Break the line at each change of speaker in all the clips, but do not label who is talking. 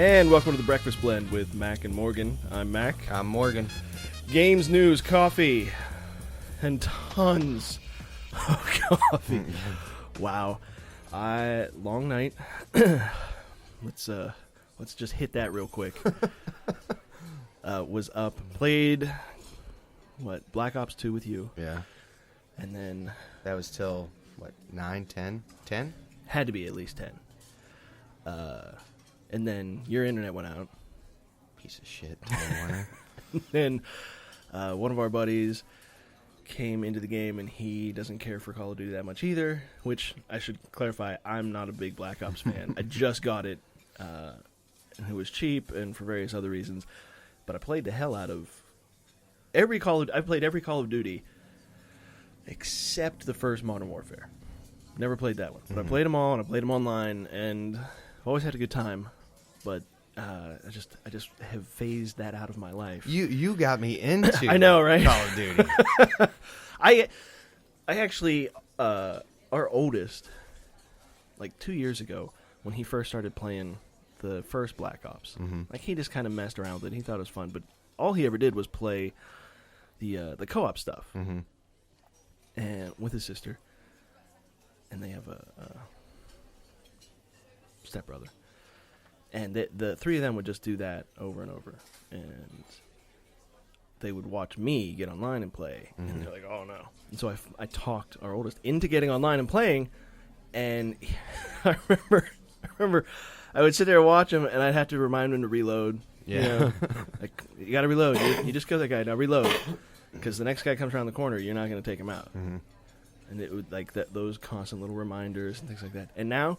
And welcome to the Breakfast Blend with Mac and Morgan. I'm Mac.
I'm Morgan.
Games, news, coffee, and tons of coffee. Wow. Long night. Let's just hit that real quick. Was up, played, Black Ops 2 with you.
Yeah.
And then...
That was till, 9, 10? 10?
Had to be at least 10. And then your internet went out.
Piece of shit.
Then one of our buddies came into the game, and he doesn't care for Call of Duty that much either, which I should clarify, I'm not a big Black Ops fan. I just got it, and it was cheap and for various other reasons. But I played the hell out of I've played every Call of Duty except the first Modern Warfare. Never played that one. But I played them all, and I played them online, and I've always had a good time. But I just have phased that out of my life.
You got me into
I know, right?
Call of Duty.
I actually, our oldest, 2 years ago, when he first started playing the first Black Ops, he just kind of messed around with it. He thought it was fun, but all he ever did was play the co-op stuff, and with his sister, and they have a stepbrother, and the three of them would just do that over and over, and they would watch me get online and play, and they're like, "Oh no!" And so I talked our oldest into getting online and playing, and I remember I would sit there and watch him, and I'd have to remind him to reload.
Yeah,
you got to reload. You just kill that guy, now reload, because the next guy comes around the corner, you're not going to take him out. And it would those constant little reminders and things like that. And now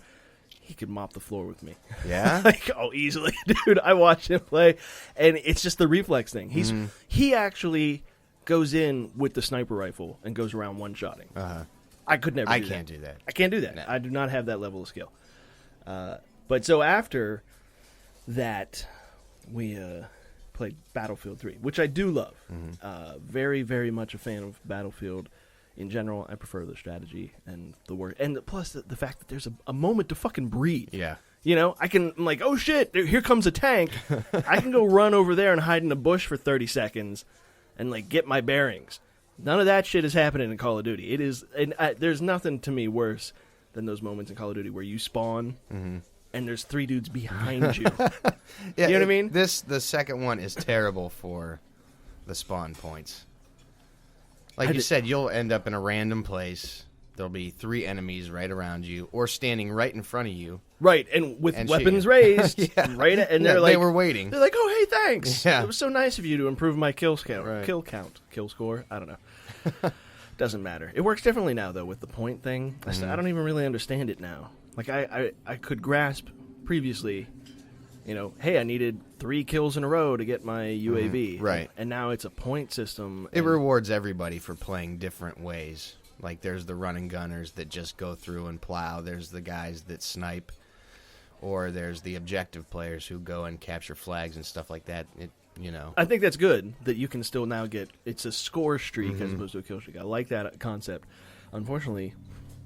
he could mop the floor with me.
Yeah,
easily, dude. I watch him play, and it's just the reflex thing. He actually goes in with the sniper rifle and goes around one-shotting. I could never. I can't do that. I can't do that. No. I do not have that level of skill. But so after that, we played Battlefield 3, which I do love. Very, very much a fan of Battlefield in general. I prefer the strategy and the work, and plus the fact that there's a moment to fucking breathe.
Yeah.
I'm like, oh shit, here comes a tank. I can go run over there and hide in a bush for 30 seconds and get my bearings. None of that shit is happening in Call of Duty. It is, and there's nothing to me worse than those moments in Call of Duty where you spawn and there's three dudes behind you.
Yeah,
you know what I mean?
The second one is terrible for the spawn points. Like you said, you'll end up in a random place. There'll be three enemies right around you, or standing right in front of you.
Right, and with weapons raised. Right, and
they were waiting.
They're like, oh, hey, thanks.
Yeah.
It was so nice of you to improve my kill count.
Right.
Kill score. I don't know. Doesn't matter. It works differently now, though, with the point thing. I don't even really understand it now. I could grasp previously, hey, I needed 3 kills in a row to get my UAV.
Right.
And now it's a point system.
It rewards everybody for playing different ways. Like, there's the running gunners that just go through and plow. There's the guys that snipe. Or there's the objective players who go and capture flags and stuff like that. I think that's good that you can still now get... It's a score streak as opposed to a kill streak. I like that concept. Unfortunately,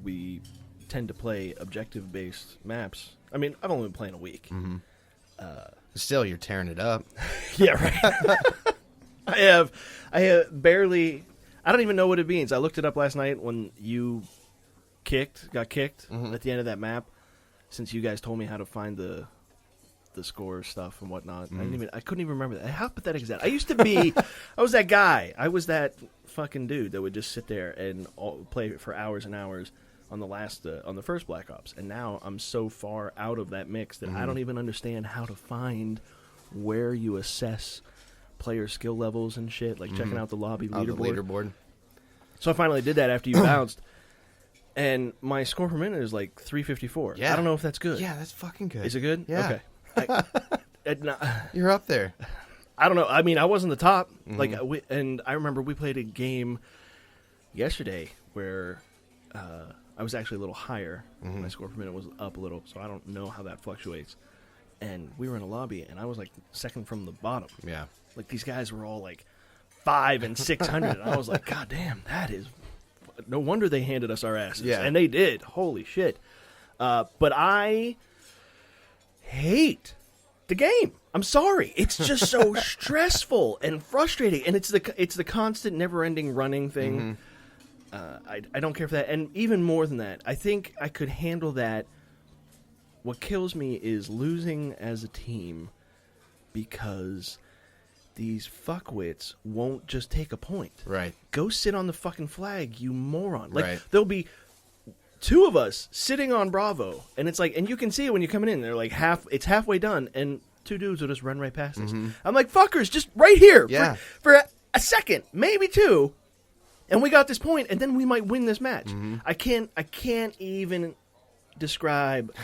we tend to play objective-based maps. I mean, I've only been playing a week. Still, you're tearing it up.
Yeah, right. I have barely... I don't even know what it means. I looked it up last night when you got kicked at the end of that map. Since you guys told me how to find the score stuff and whatnot, I couldn't even remember that. How pathetic is that? I used to be, I was that guy. I was that fucking dude that would just sit there and play for hours and hours on the first Black Ops. And now I'm so far out of that mix that I don't even understand how to find where you assess player skill levels and shit, checking out the lobby leaderboard. So I finally did that after you bounced, and my score per minute is 354.
Yeah.
I don't know if that's good.
Yeah, that's fucking good.
Is it good?
Yeah.
Okay.
You're up there.
I don't know. I mean, I wasn't the top. And I remember we played a game yesterday where I was actually a little higher. My score per minute was up a little, so I don't know how that fluctuates. And we were in a lobby, and I was second from the bottom.
Yeah.
These guys were all 5 and 600, and I was like, God damn, that is... No wonder they handed us our asses.
Yeah.
And they did. Holy shit. But I hate the game. I'm sorry. It's just so stressful and frustrating, and it's the constant, never-ending running thing. I don't care for that, and even more than that, I think I could handle that. What kills me is losing as a team because these fuckwits won't just take a point.
Right.
Go sit on the fucking flag, you moron.
Right.
There'll be two of us sitting on Bravo, and it's like, and you can see it when you're coming in. They're like it's halfway done, and two dudes will just run right past us. I'm like, fuckers, just right here for a second, maybe two, and we got this point, and then we might win this match. I can't even describe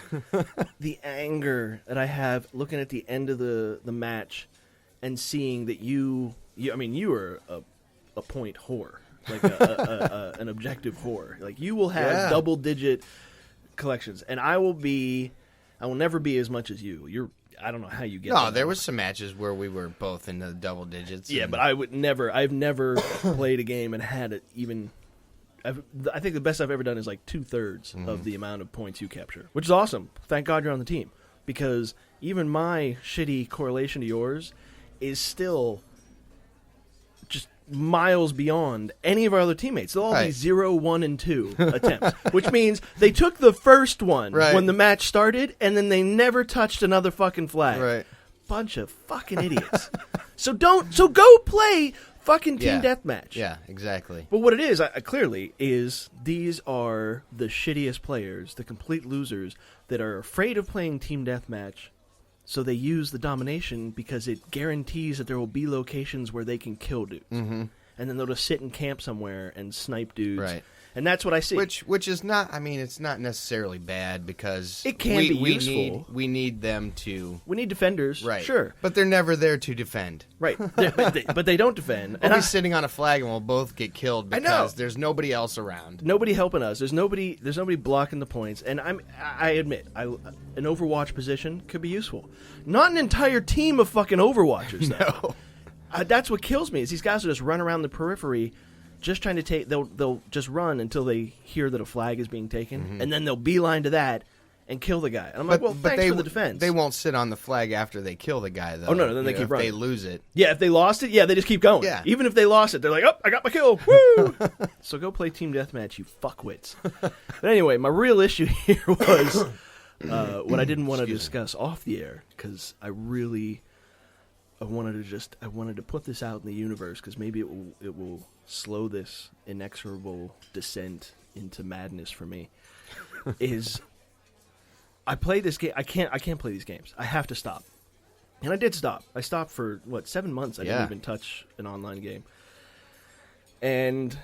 the anger that I have looking at the end of the match and seeing that you are a point whore. Like an objective whore. Like, you will have double-digit collections, and I will never be as much as you. I don't know how you get.
No, there was some matches where we were both in the double digits.
Yeah, but I've never played a game and had it even. I think the best I've ever done is like 2/3 of the amount of points you capture, which is awesome. Thank God you're on the team, because even my shitty correlation to yours is still just miles beyond any of our other teammates. They'll all be 0, 1, and 2 attempts, which means they took the first one when the match started, and then they never touched another fucking flag.
Right.
Bunch of fucking idiots. So go play fucking team deathmatch.
Yeah, exactly.
But what it is, clearly, is these are the shittiest players, the complete losers that are afraid of playing team deathmatch. So they use the domination because it guarantees that there will be locations where they can kill dudes. And then they'll just sit and camp somewhere and snipe dudes.
Right.
And that's what I see.
Which is not, it's not necessarily bad, because
it can be useful.
We need them to...
We need defenders,
right.
Sure.
But they're never there to defend.
Right. but they don't defend.
We'll be sitting on a flag and we'll both get killed because there's nobody else around.
Nobody helping us. There's nobody blocking the points. And I admit, an Overwatch position could be useful. Not an entire team of fucking Overwatchers, though. No. That's what kills me, is these guys will just run around the periphery just trying to take... They'll just run until they hear that a flag is being taken, and then they'll beeline to that and kill the guy. And I'm like, thanks for the defense.
They won't sit on the flag after they kill the guy, though.
Oh, no, then they keep running.
If they lose it.
Yeah, if they lost it, they just keep going. Yeah. Even if they lost it, they're like, oh, I got my kill. Woo! So go play team deathmatch, you fuckwits. But anyway, my real issue here was what I didn't want to discuss off the air, because I wanted to put this out in the universe, because maybe it will slow this inexorable descent into madness for me. Is I play this game. I can't play these games. I have to stop. And I did stop. I stopped for 7 months. I didn't even touch an online game. And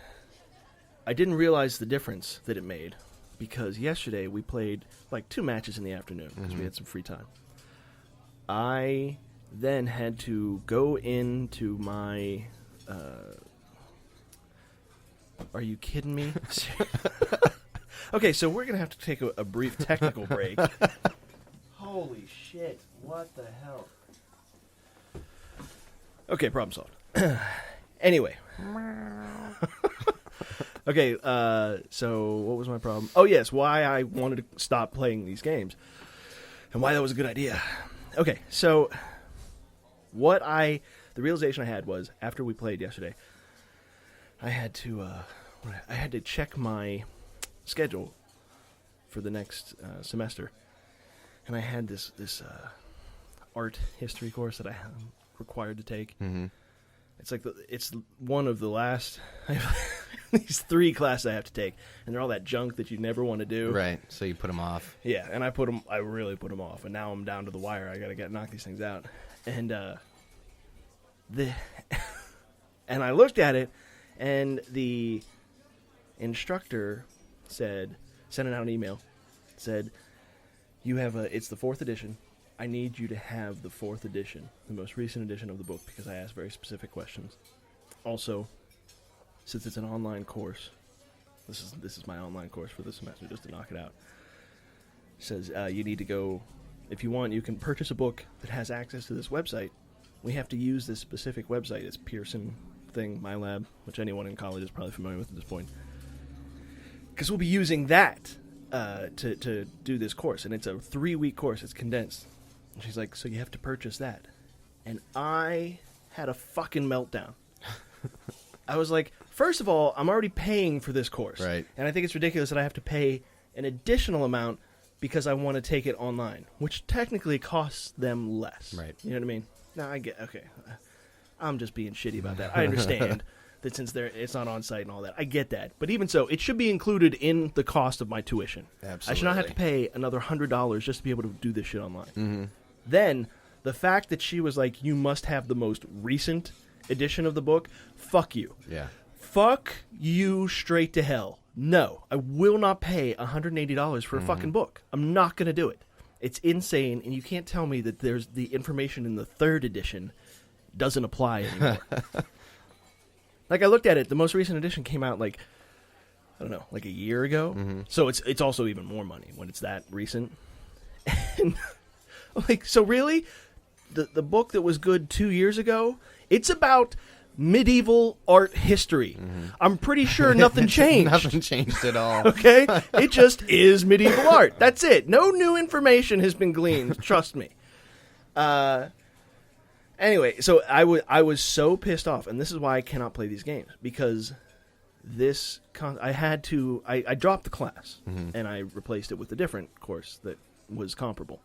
I didn't realize the difference that it made, because yesterday we played like 2 matches in the afternoon because we had some free time. I then had to go into my... are you kidding me? Okay, so we're going to have to take a brief technical break. Holy shit. What the hell? Okay, problem solved. Anyway. Okay, so what was my problem? Oh, yes, why I wanted to stop playing these games. And why that was a good idea. Okay, so the realization I had was, after we played yesterday, I had to check my schedule for the next semester, and I had this art history course that I am required to take. It's like it's one of the last these 3 classes I have to take, and they're all that junk that you never want to do. Right.
So you put them off.
Yeah, and I really put them off, and now I'm down to the wire. I gotta knock these things out, and and I looked at it, and the instructor sent out an email, said, it's the 4th edition. I need you to have the 4th edition, the most recent edition of the book, because I asked very specific questions. Also, since it's an online course, this is my online course for this semester, just to knock it out. It says you need to go, if you want, you can purchase a book that has access to this website. We have to use this specific website. It's Pearson thing, my lab, which anyone in college is probably familiar with at this point. Because we'll be using that to do this course, and it's a 3-week course. It's condensed. She's like, so you have to purchase that. And I had a fucking meltdown. I was like, first of all, I'm already paying for this course.
Right.
And I think it's ridiculous that I have to pay an additional amount because I want to take it online, which technically costs them less.
Right.
You know what I mean? No, I get, okay. I'm just being shitty about that. I understand that since it's not on site and all that. I get that. But even so, it should be included in the cost of my tuition.
Absolutely.
I should not have to pay another $100 just to be able to do this shit online.
Mm-hmm.
Then, the fact that she was like, you must have the most recent edition of the book, fuck you.
Yeah.
Fuck you straight to hell. No, I will not pay $180 for a fucking book. I'm not going to do it. It's insane, and you can't tell me that there's the information in the 3rd edition doesn't apply anymore. Like, I looked at it, the most recent edition came out, like, I don't know, like a year ago. Mm-hmm. So it's also even more money when it's that recent. And, like, so really? The book that was good 2 years ago, it's about medieval art history. Mm-hmm. I'm pretty sure nothing changed.
Nothing changed at all.
Okay? It just is medieval art. That's it. No new information has been gleaned. Trust me. Anyway, so I was so pissed off, and this is why I cannot play these games, because I dropped the class, and I replaced it with a different course that was comparable.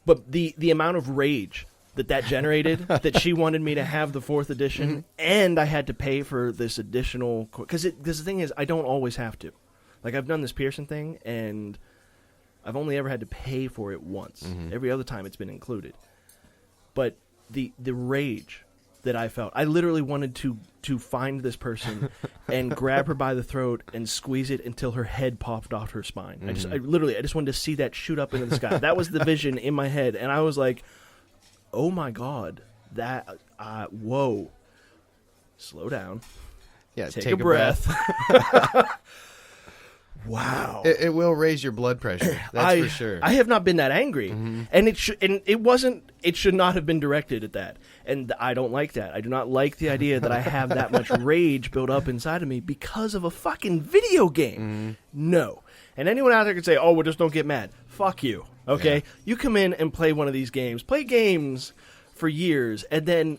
But the amount of rage that generated, that she wanted me to have the 4th edition, and I had to pay for this additional... Because the thing is, I don't always have to. Like, I've done this Pearson thing, and I've only ever had to pay for it once. Every other time it's been included. But the rage that I felt, I literally wanted to find this person and grab her by the throat and squeeze it until her head popped off her spine. I just wanted to see that shoot up into the sky. That was the vision in my head, and I was like, oh my god, that whoa, slow down, take a breath. Wow,
it will raise your blood pressure. That's for sure.
I have not been that angry, and it should not have been directed at that, and I don't like that. I do not like the idea that I have that much rage built up inside of me because of a fucking video game. No, and anyone out there can say, "Oh, well, just don't get mad." Fuck you. Okay, yeah. You come in and play one of these games, play games for years, and then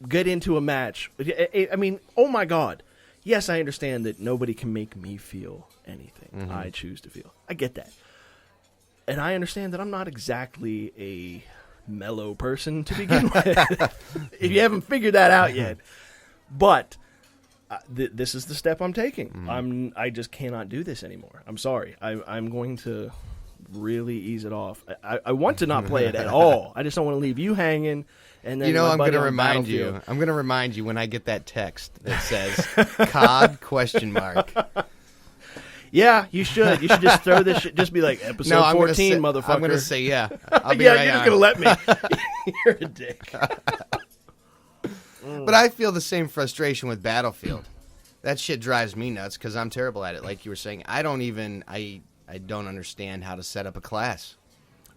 get into a match. I mean, oh my god. Yes, I understand that nobody can make me feel anything I choose to feel. I get that. And I understand that I'm not exactly a mellow person to begin with, if you haven't figured that out yet. But this is the step I'm taking. I just cannot do this anymore. I'm sorry. I'm going to really ease it off. I want to not play it at all. I just don't want to leave you hanging. And then
I'm going to remind you. I'm going to remind you when I get that text that says COD ?
Yeah, you should. You should just throw this shit. Just be like, episode 14, motherfucker.
I'm going to say, yeah. I'll be
yeah,
right
you're
on.
just going to let me. You're a dick.
But I feel the same frustration with Battlefield. That shit drives me nuts because I'm terrible at it. Like you were saying, I don't understand how to set up a class.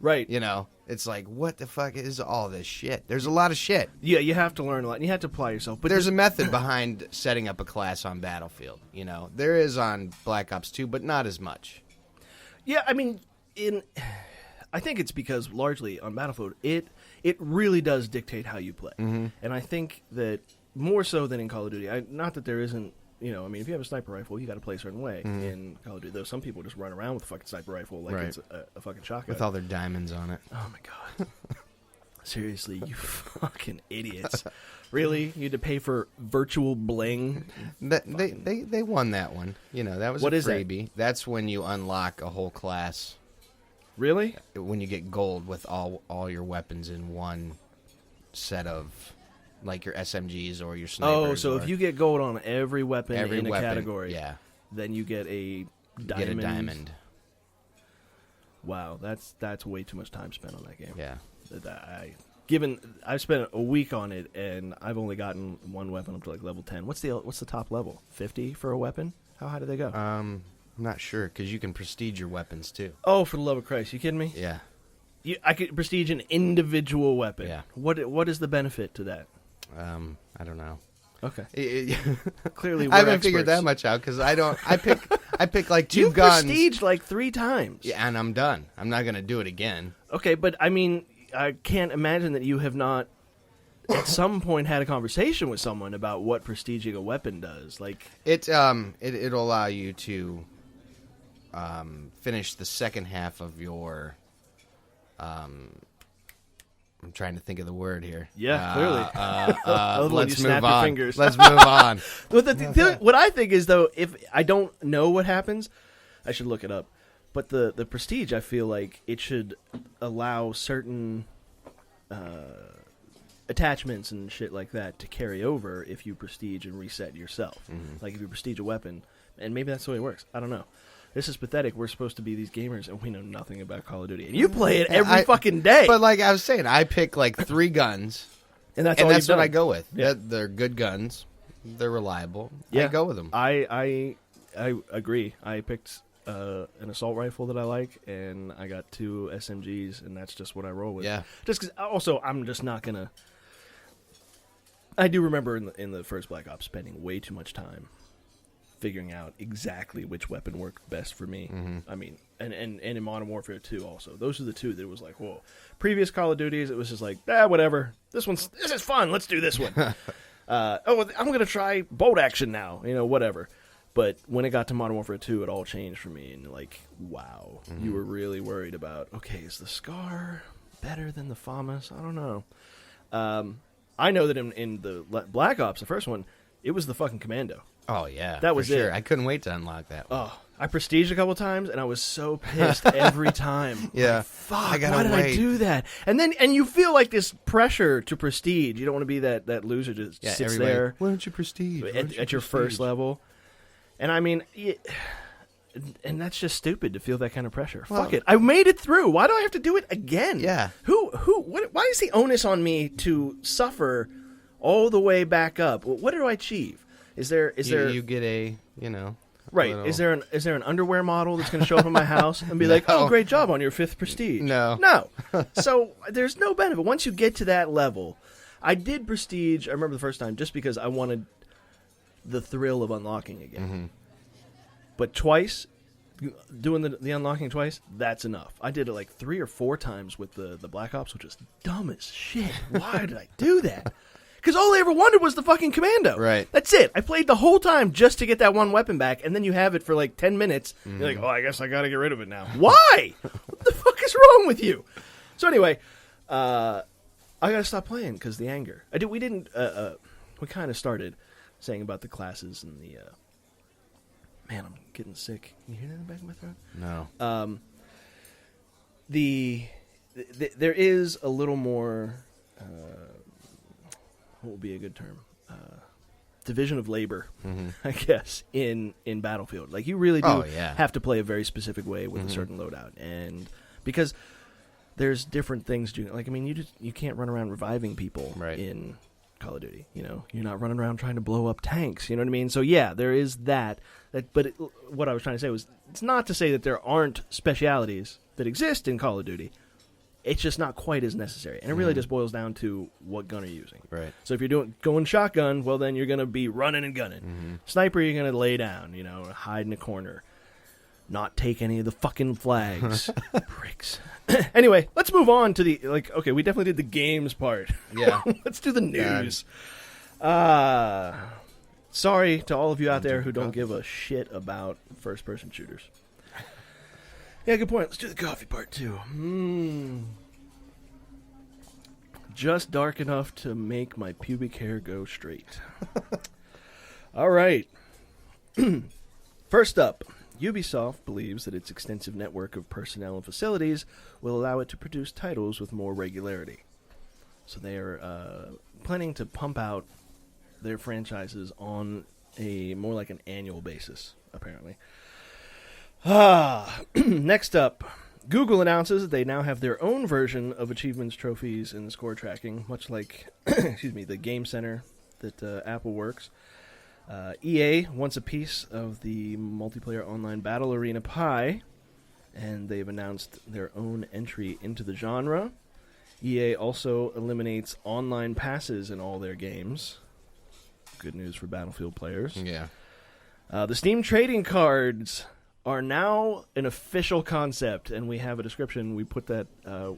Right.
You know, it's like, what the fuck is all this shit? There's a lot of shit.
Yeah, you have to learn a lot, and you have to apply yourself.
But there's a method behind setting up a class on Battlefield. You know, there is on Black Ops 2, but not as much.
Yeah, I mean, I think it's because largely on Battlefield, it really does dictate how you play. And I think that more so than in Call of Duty, not that there isn't, you know, I mean, if you have a sniper rifle, you got to play a certain way in Call of Duty. Though some people just run around with a fucking sniper rifle like it's a fucking shotgun.
With all their diamonds on it.
Oh, my God. Seriously, you fucking idiots. Really? You had to pay for virtual bling?
They won that one. You know, that was
what
a
is
freebie.
That?
That's when you unlock a whole class.
Really?
When you get gold with all your weapons in one set of... like your SMGs or your snipers.
Oh, so if you get gold on every weapon in a category, then you get a diamond.
Get a diamond.
Wow, that's way too much time spent on that game.
Yeah.
I've spent a week on it, and I've only gotten one weapon up to like level 10. What's the top level? 50 for a weapon? How high do they go?
I'm not sure, because you can prestige your weapons too.
Oh, for the love of Christ, you kidding me?
Yeah.
I could prestige an individual weapon.
Yeah.
What is the benefit to that?
I don't know.
Okay. Clearly,
I haven't figured that much out because I I pick like two
You've
guns.
prestiged like 3 times.
Yeah, and I'm done. I'm not gonna do it again.
Okay, but I mean, I can't imagine that you have not at some point had a conversation with someone about what prestiging a weapon does. Like
It'll allow you to finish the second half of your I'm trying to think of the word here.
Yeah, clearly.
Let's
you
move
snap your
on.
fingers.
Let's move on.
What I think is, though, if I don't know what happens, I should look it up. But the prestige, I feel like it should allow certain attachments and shit like that to carry over if you prestige and reset yourself. Mm-hmm. Like if you prestige a weapon, and maybe that's the way it works. I don't know. This is pathetic. We're supposed to be these gamers, and we know nothing about Call of Duty. And you play it every fucking day.
But like I was saying, I pick like 3 guns,
and that's
what I go with.
Yeah.
They're good guns. They're reliable.
Yeah.
I go with them.
I agree. I picked an assault rifle that I like, and I got 2 SMGs, and that's just what I roll with.
Yeah.
Just because. Also, I'm just not gonna. I do remember in the first Black Ops spending way too much time figuring out exactly which weapon worked best for me. Mm-hmm. I mean, and in Modern Warfare 2 also. Those are the 2 that it was like, whoa. Previous Call of Duties, it was just like, whatever. This is fun. Let's do this one. I'm going to try bolt action now. Whatever. But when it got to Modern Warfare 2, it all changed for me. And like, wow. Mm-hmm. You were really worried about, okay, is the SCAR better than the FAMAS? I don't know. I know that in the Black Ops, the first one, it was the fucking Commando.
Oh, yeah.
That was
sure.
it.
I couldn't wait to unlock that one.
Oh, I prestiged a couple times, and I was so pissed every time.
Yeah.
Like, fuck, why did I do that? And you feel like this pressure to prestige. You don't want to be that loser that sits there.
Why don't you prestige?
At your first level. And I mean, and that's just stupid to feel that kind of pressure.
Well,
fuck it. I made it through. Why do I have to do it again?
Yeah.
Why is the onus on me to suffer all the way back up? What do I achieve? Is there
you get a
right?
little...
Is there an underwear model that's going to show up in my house and be like, "Oh, great job on your 5th prestige"? No. So there's no benefit once you get to that level. I did prestige. I remember the first time just because I wanted the thrill of unlocking again. Mm-hmm. But twice, doing the unlocking twice, that's enough. I did it like 3 or 4 times with the Black Ops, which is dumb as shit. Why did I do that? Because all I ever wanted was the fucking Commando.
Right.
That's it. I played the whole time just to get that one weapon back, and then you have it for like 10 minutes. Mm-hmm. You're like, I guess I got to get rid of it now. Why? What the fuck is wrong with you? So anyway, I got to stop playing because the anger. We kind of started saying about the classes and the... man, I'm getting sick. Can you hear that in the back of my throat?
No.
There is a little more... what would be a good term? Division of labor, I guess, in Battlefield. Like, you really do have to play a very specific way with a certain loadout. And because there's different things like, I mean, you can't run around reviving people in Call of Duty. You're not running around trying to blow up tanks. You know what I mean? So, yeah, there is that. But what I was trying to say was, it's not to say that there aren't specialities that exist in Call of Duty. It's just not quite as necessary. And it really just boils down to what gun are you using.
Right.
So if you're going shotgun, well, then you're going to be running and gunning. Mm-hmm. Sniper, you're going to lay down, hide in a corner. Not take any of the fucking flags. Pricks. Anyway, let's move on to the, okay, we definitely did the games part.
Yeah.
Let's do the news. Sorry to all of you out there who don't give a shit about first-person shooters. Yeah, good point. Let's do the coffee part, too. Just dark enough to make my pubic hair go straight. All right. First up, Ubisoft believes that its extensive network of personnel and facilities will allow it to produce titles with more regularity. So they are planning to pump out their franchises on a more like an annual basis, apparently. Next up, Google announces that they now have their own version of achievements, trophies, and score tracking, much like the Game Center that Apple works. EA wants a piece of the multiplayer online battle arena pie, and they've announced their own entry into the genre. EA also eliminates online passes in all their games. Good news for Battlefield players.
Yeah.
The Steam trading cards are now an official concept, and we have a description. We put that,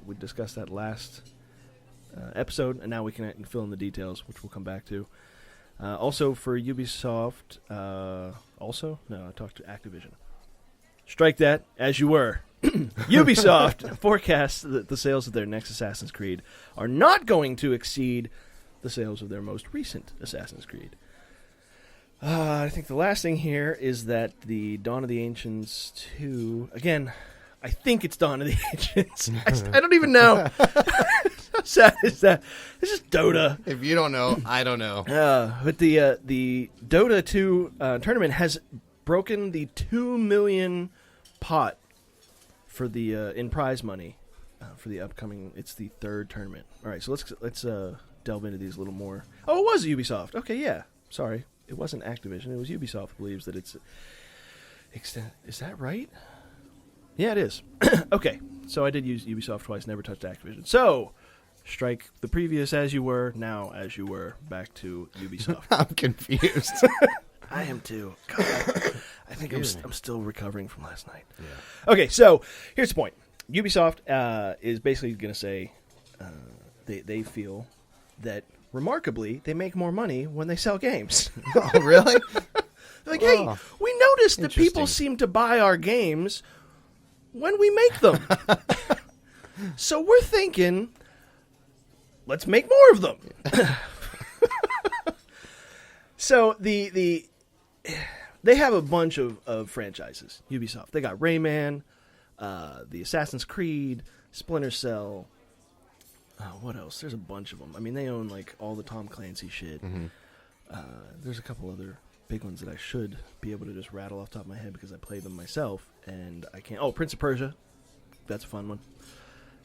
we discussed that last episode, and now we can fill in the details, which we'll come back to. Also for Ubisoft, I talked to Activision. Strike that, as you were. Ubisoft forecasts that the sales of their next Assassin's Creed are not going to exceed the sales of their most recent Assassin's Creed. I think the last thing here is that the Dawn of the Ancients 2... Again, I think it's Dawn of the Ancients. I don't even know. How sad is that? This is Dota.
If you don't know, I don't know.
But the Dota 2 tournament has broken the 2 million pot for the in prize money for the upcoming. It's the third tournament. All right, so let's delve into these a little more. Oh, it was Ubisoft. Okay, yeah. Sorry, it wasn't Activision. It was Ubisoft believes that it's extent. Is that right? Yeah, it is. Okay, so I did use Ubisoft twice. Never touched Activision. So strike the previous as you were. Now as you were. Back to Ubisoft.
I'm confused.
I am too. God, I think I'm still recovering from last night. Yeah. Okay, so here's the point. Ubisoft is basically going to say they feel that, remarkably, they make more money when they sell games.
Oh, really?
Like, hey, we noticed that people seem to buy our games when we make them. So we're thinking, let's make more of them. So they have a bunch of franchises, Ubisoft. They got Rayman, the Assassin's Creed, Splinter Cell. What else? There's a bunch of them. I mean, they own like all the Tom Clancy shit. Mm-hmm. There's a couple other big ones that I should be able to just rattle off the top of my head because I played them myself, and I can't. Oh, Prince of Persia. That's a fun one.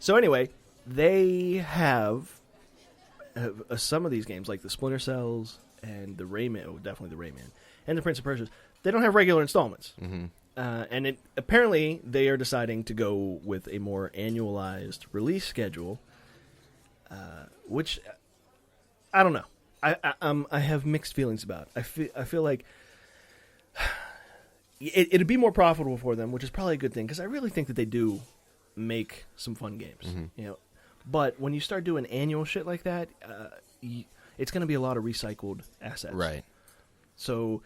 So anyway, they have some of these games, like the Splinter Cells and the Rayman. Oh, definitely the Rayman. And the Prince of Persia, they don't have regular installments. Mm-hmm. And apparently they are deciding to go with a more annualized release schedule, which I don't know. I have mixed feelings about. I feel like it'd be more profitable for them, which is probably a good thing because I really think that they do make some fun games. Mm-hmm. You know, but when you start doing annual shit like that, it's going to be a lot of recycled assets. Right. So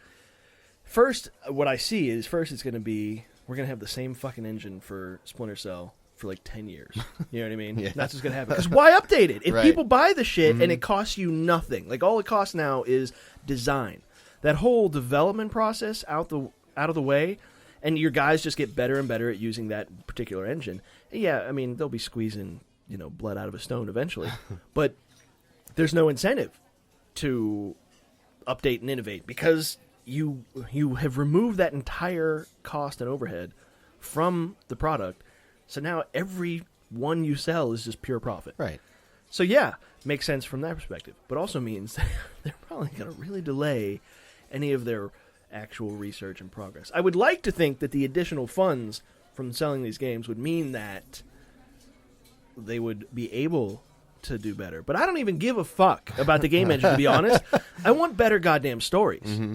first, what I see is it's going to be we're going to have the same fucking engine for Splinter Cell for like 10 years. You know what I mean? Yeah. That's what's going to happen. Because why update it? If people buy the shit and it costs you nothing, like all it costs now is design. That whole development process out of the way, and your guys just get better and better at using that particular engine. Yeah, I mean, they'll be squeezing, blood out of a stone eventually. But there's no incentive to update and innovate because you have removed that entire cost and overhead from the product. So now every one you sell is just pure profit. Right. So yeah, makes sense from that perspective. But also means they're probably going to really delay any of their actual research and progress. I would like to think that the additional funds from selling these games would mean that they would be able to do better. But I don't even give a fuck about the game engine, to be honest. I want better goddamn stories. Mm-hmm.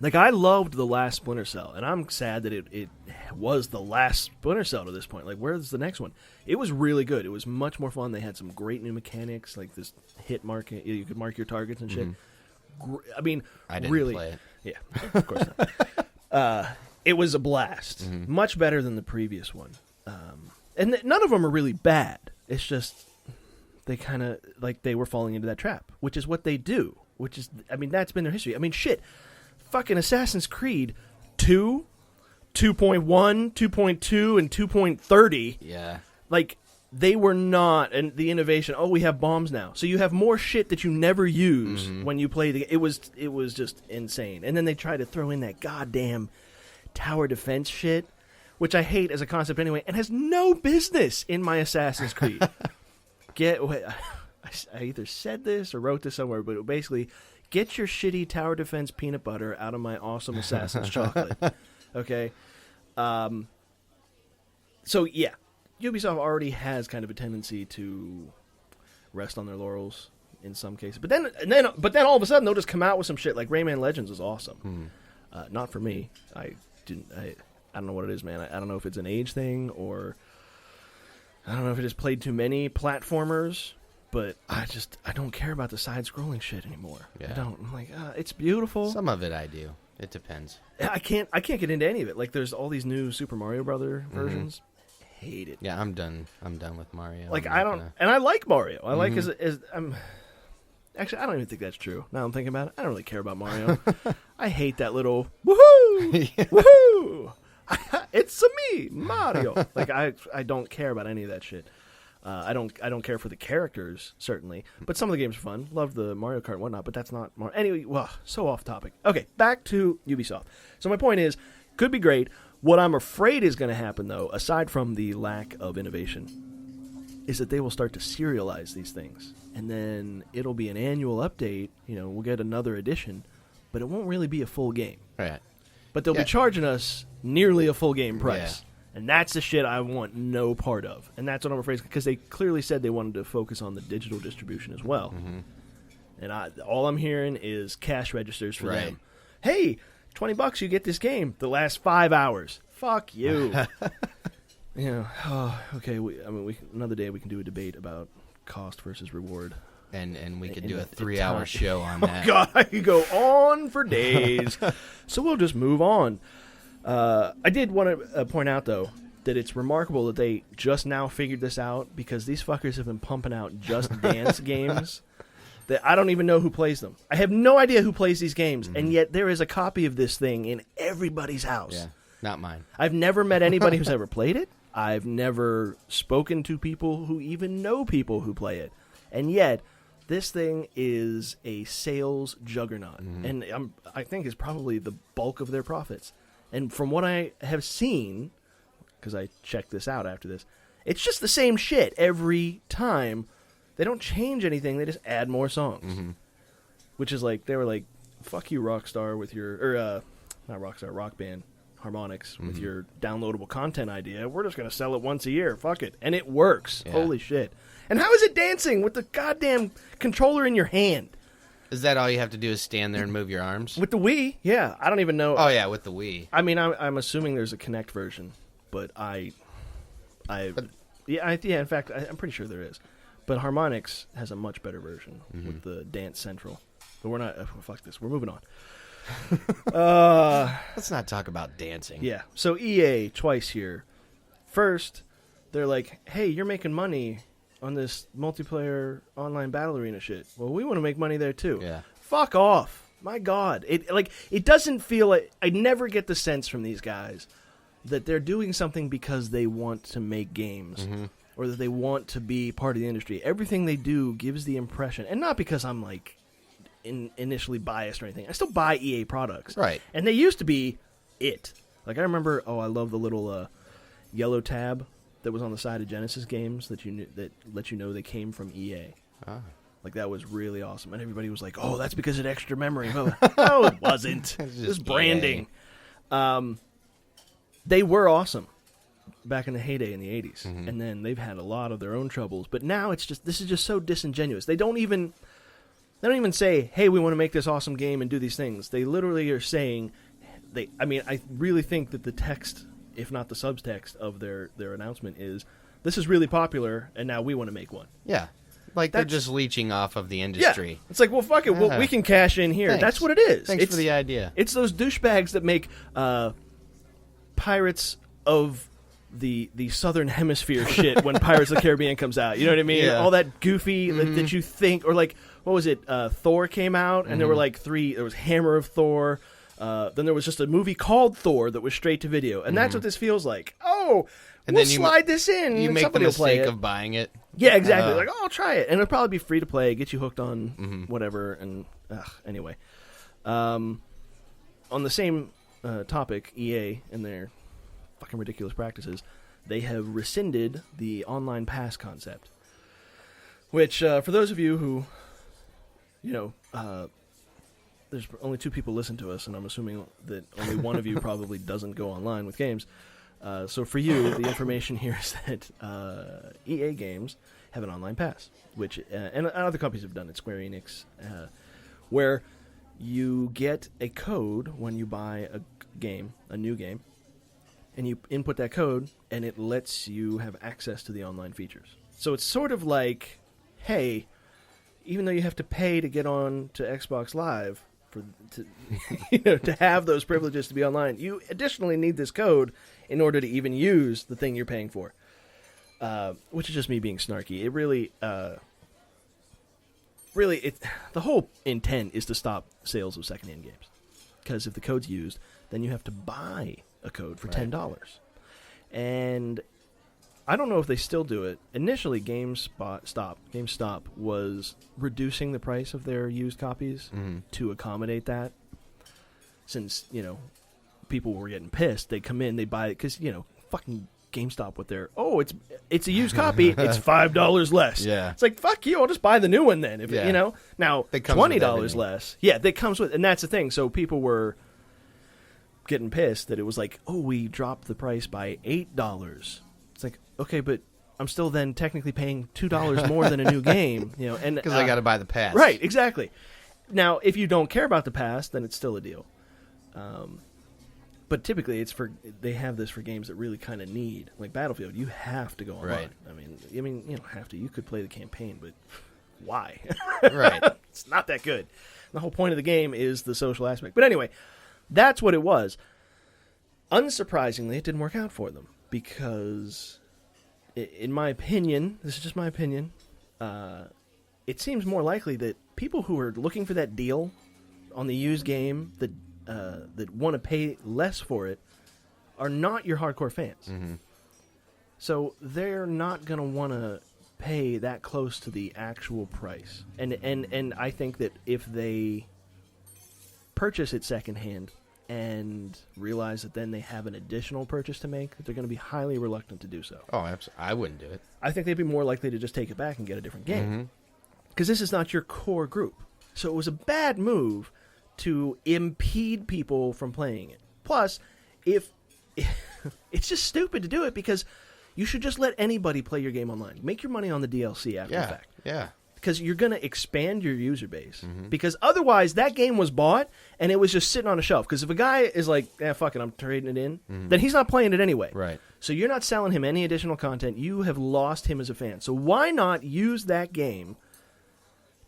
Like, I loved the last Splinter Cell, and I'm sad that it was the last Splinter Cell to this point. Like, where's the next one? It was really good. It was much more fun. They had some great new mechanics, like this hit marking. You could mark your targets and shit. Mm-hmm. I mean, I didn't really play it. Yeah, of course not. It was a blast. Mm-hmm. Much better than the previous one. And none of them are really bad. It's just they kind of, like, they were falling into that trap, which is what they do. Which is, I mean, that's been their history. I mean, shit. Fucking Assassin's Creed 2, 2.1, 2.2, and 2.30. Yeah. Like, they were not, and the innovation, we have bombs now. So you have more shit that you never use when you play the game. It was just insane. And then they try to throw in that goddamn tower defense shit, which I hate as a concept anyway, and has no business in my Assassin's Creed. I either said this or wrote this somewhere, but basically, get your shitty tower defense peanut butter out of my awesome Assassin's chocolate. Okay? So, yeah. Ubisoft already has kind of a tendency to rest on their laurels in some cases. But then all of a sudden, they'll just come out with some shit. Like Rayman Legends was awesome. Not for me. I don't know what it is, man. I don't know if it's an age thing or I don't know if it just played too many platformers. But I don't care about the side-scrolling shit anymore.
Yeah.
I don't. I'm like, it's beautiful.
Some of it I do. It depends.
I can't get into any of it. Like, there's all these new Super Mario Brother versions. Hate it.
Yeah, I'm done with Mario.
Like, I don't, and I like Mario. I like actually, I don't even think that's true. Now I'm thinking about it. I don't really care about Mario. I hate that little woohoo, woohoo. It's me, Mario. Like, I don't care about any of that shit. I don't care for the characters, certainly, but some of the games are fun. Love the Mario Kart and whatnot, but that's not Mario. Anyway, well, so off topic. Okay, back to Ubisoft. So my point is, could be great. What I'm afraid is going to happen, though, aside from the lack of innovation, is that they will start to serialize these things, and then it'll be an annual update. We'll get another edition, but it won't really be a full game.
Right.
But they'll be charging us nearly a full game price. Yeah. And that's the shit I want no part of. And that's what I'm afraid, because they clearly said they wanted to focus on the digital distribution as well. Mm-hmm. And all I'm hearing is cash registers for them. Hey, $20, you get this game. The last 5 hours. Fuck you. Okay. Another day we can do a debate about cost versus reward.
And we could do a 3-hour show on that.
Oh, God, I could go on for days. So we'll just move on. I did want to point out, though, that it's remarkable that they just now figured this out, because these fuckers have been pumping out Just Dance games that I don't even know who plays them. I have no idea who plays these games, and yet there is a copy of this thing in everybody's house.
Yeah, not mine.
I've never met anybody who's ever played it. I've never spoken to people who even know people who play it. And yet, this thing is a sales juggernaut, and I think is probably the bulk of their profits. And from what I have seen, because I checked this out after this, it's just the same shit every time. They don't change anything. They just add more songs. Mm-hmm. Which is like, they were like, fuck you, Rockstar, with your, not Rockstar, Rock Band, Harmonix, with your downloadable content idea. We're just going to sell it once a year. Fuck it. And it works. Yeah. Holy shit. And how is it dancing with the goddamn controller in your hand?
Is that all you have to do is stand there and move your arms?
With the Wii, yeah. I don't even know.
Oh, yeah, with the Wii.
I mean, I'm assuming there's a Kinect version, but in fact, I'm pretty sure there is. But Harmonix has a much better version with the Dance Central. But we're not, fuck this, we're moving on.
Let's not talk about dancing.
Yeah, so EA, twice here. First, they're like, hey, you're making money on this multiplayer online battle arena shit. Well, we want to make money there too.
Yeah.
Fuck off. My God. It doesn't feel like, I never get the sense from these guys that they're doing something because they want to make games or that they want to be part of the industry. Everything they do gives the impression, and not because I'm like initially biased or anything. I still buy EA products.
Right.
And they used to be it. Like, I remember, I love the little yellow tab that was on the side of Genesis games that let you know they came from EA. Ah. Like, that was really awesome. And everybody was like, oh, that's because it had extra memory. No, it wasn't. It was branding. They were awesome back in the heyday in the 80s. And then they've had a lot of their own troubles. But now this is just so disingenuous. They don't even say, hey, we want to make this awesome game and do these things. They literally are saying, I really think that the text, if not the subtext of their announcement, is this is really popular and now we want to make one.
Yeah. Like they're just leeching off of the industry.
Yeah. It's like, well, fuck it. We can cash in here.
Thanks.
That's what it is.
Thanks for the idea.
It's those douchebags that make Pirates of the Southern Hemisphere shit when Pirates of the Caribbean comes out. You know what I mean? Yeah. All that goofy that you think, or like, what was it? Thor came out and there were like three. There was Hammer of Thor. Then there was just a movie called Thor that was straight to video. And that's what this feels like. Oh, and we'll slide this in.
You make the mistake of buying it.
Yeah, exactly. Like, I'll try it. And it'll probably be free to play, get you hooked on whatever. And anyway. On the same topic, EA and their fucking ridiculous practices, they have rescinded the online pass concept. Which, for those of you who, there's only 2 people listen to us, and I'm assuming that only one of you probably doesn't go online with games. So for you, the information here is that EA games have an online pass, which and other companies have done it, Square Enix, where you get a code when you buy a new game, and you input that code, and it lets you have access to the online features. So it's sort of like, hey, even though you have to pay to get on to Xbox Live to have those privileges to be online, you additionally need this code in order to even use the thing you're paying for. Which is just me being snarky. It really, the whole intent is to stop sales of secondhand games. Because if the code's used, then you have to buy a code for $10. And I don't know if they still do it. Initially, GameStop was reducing the price of their used copies to accommodate that. Since, people were getting pissed, they come in, they buy it, because, fucking GameStop with their, it's a used copy, it's $5 less.
Yeah.
It's like, fuck you, I'll just buy the new one then. If now $20 less. Yeah, that comes with, and that's the thing. So people were getting pissed that it was like, we dropped the price by $8. It's like, okay, but I'm still then technically paying $2 more than a new game, and
because I got to buy the pass.
Right, exactly. Now, if you don't care about the pass, then it's still a deal. But typically, they have this for games that really kind of need, like Battlefield. You have to go online.
Right.
I mean, you don't have to. You could play the campaign, but why?
Right.
It's not that good. The whole point of the game is the social aspect. But anyway, that's what it was. Unsurprisingly, it didn't work out for them because, in my opinion, this is just my opinion, it seems more likely that people who are looking for that deal on the used game that want to pay less for it are not your hardcore fans. Mm-hmm. So they're not going to want to pay that close to the actual price. And I think that if they purchase it secondhand and realize that then they have an additional purchase to make, that they're going to be highly reluctant to do so.
Oh, absolutely. I wouldn't do it.
I think they'd be more likely to just take it back and get a different game. Because this is not your core group. So it was a bad move to impede people from playing it. Plus, it's just stupid to do it because you should just let anybody play your game online. Make your money on the DLC after the fact.
Yeah.
Because you're going to expand your user base. Because otherwise, that game was bought and it was just sitting on a shelf. Because if a guy is like, fuck it, I'm trading it in, then he's not playing it anyway.
Right.
So you're not selling him any additional content. You have lost him as a fan. So why not use that game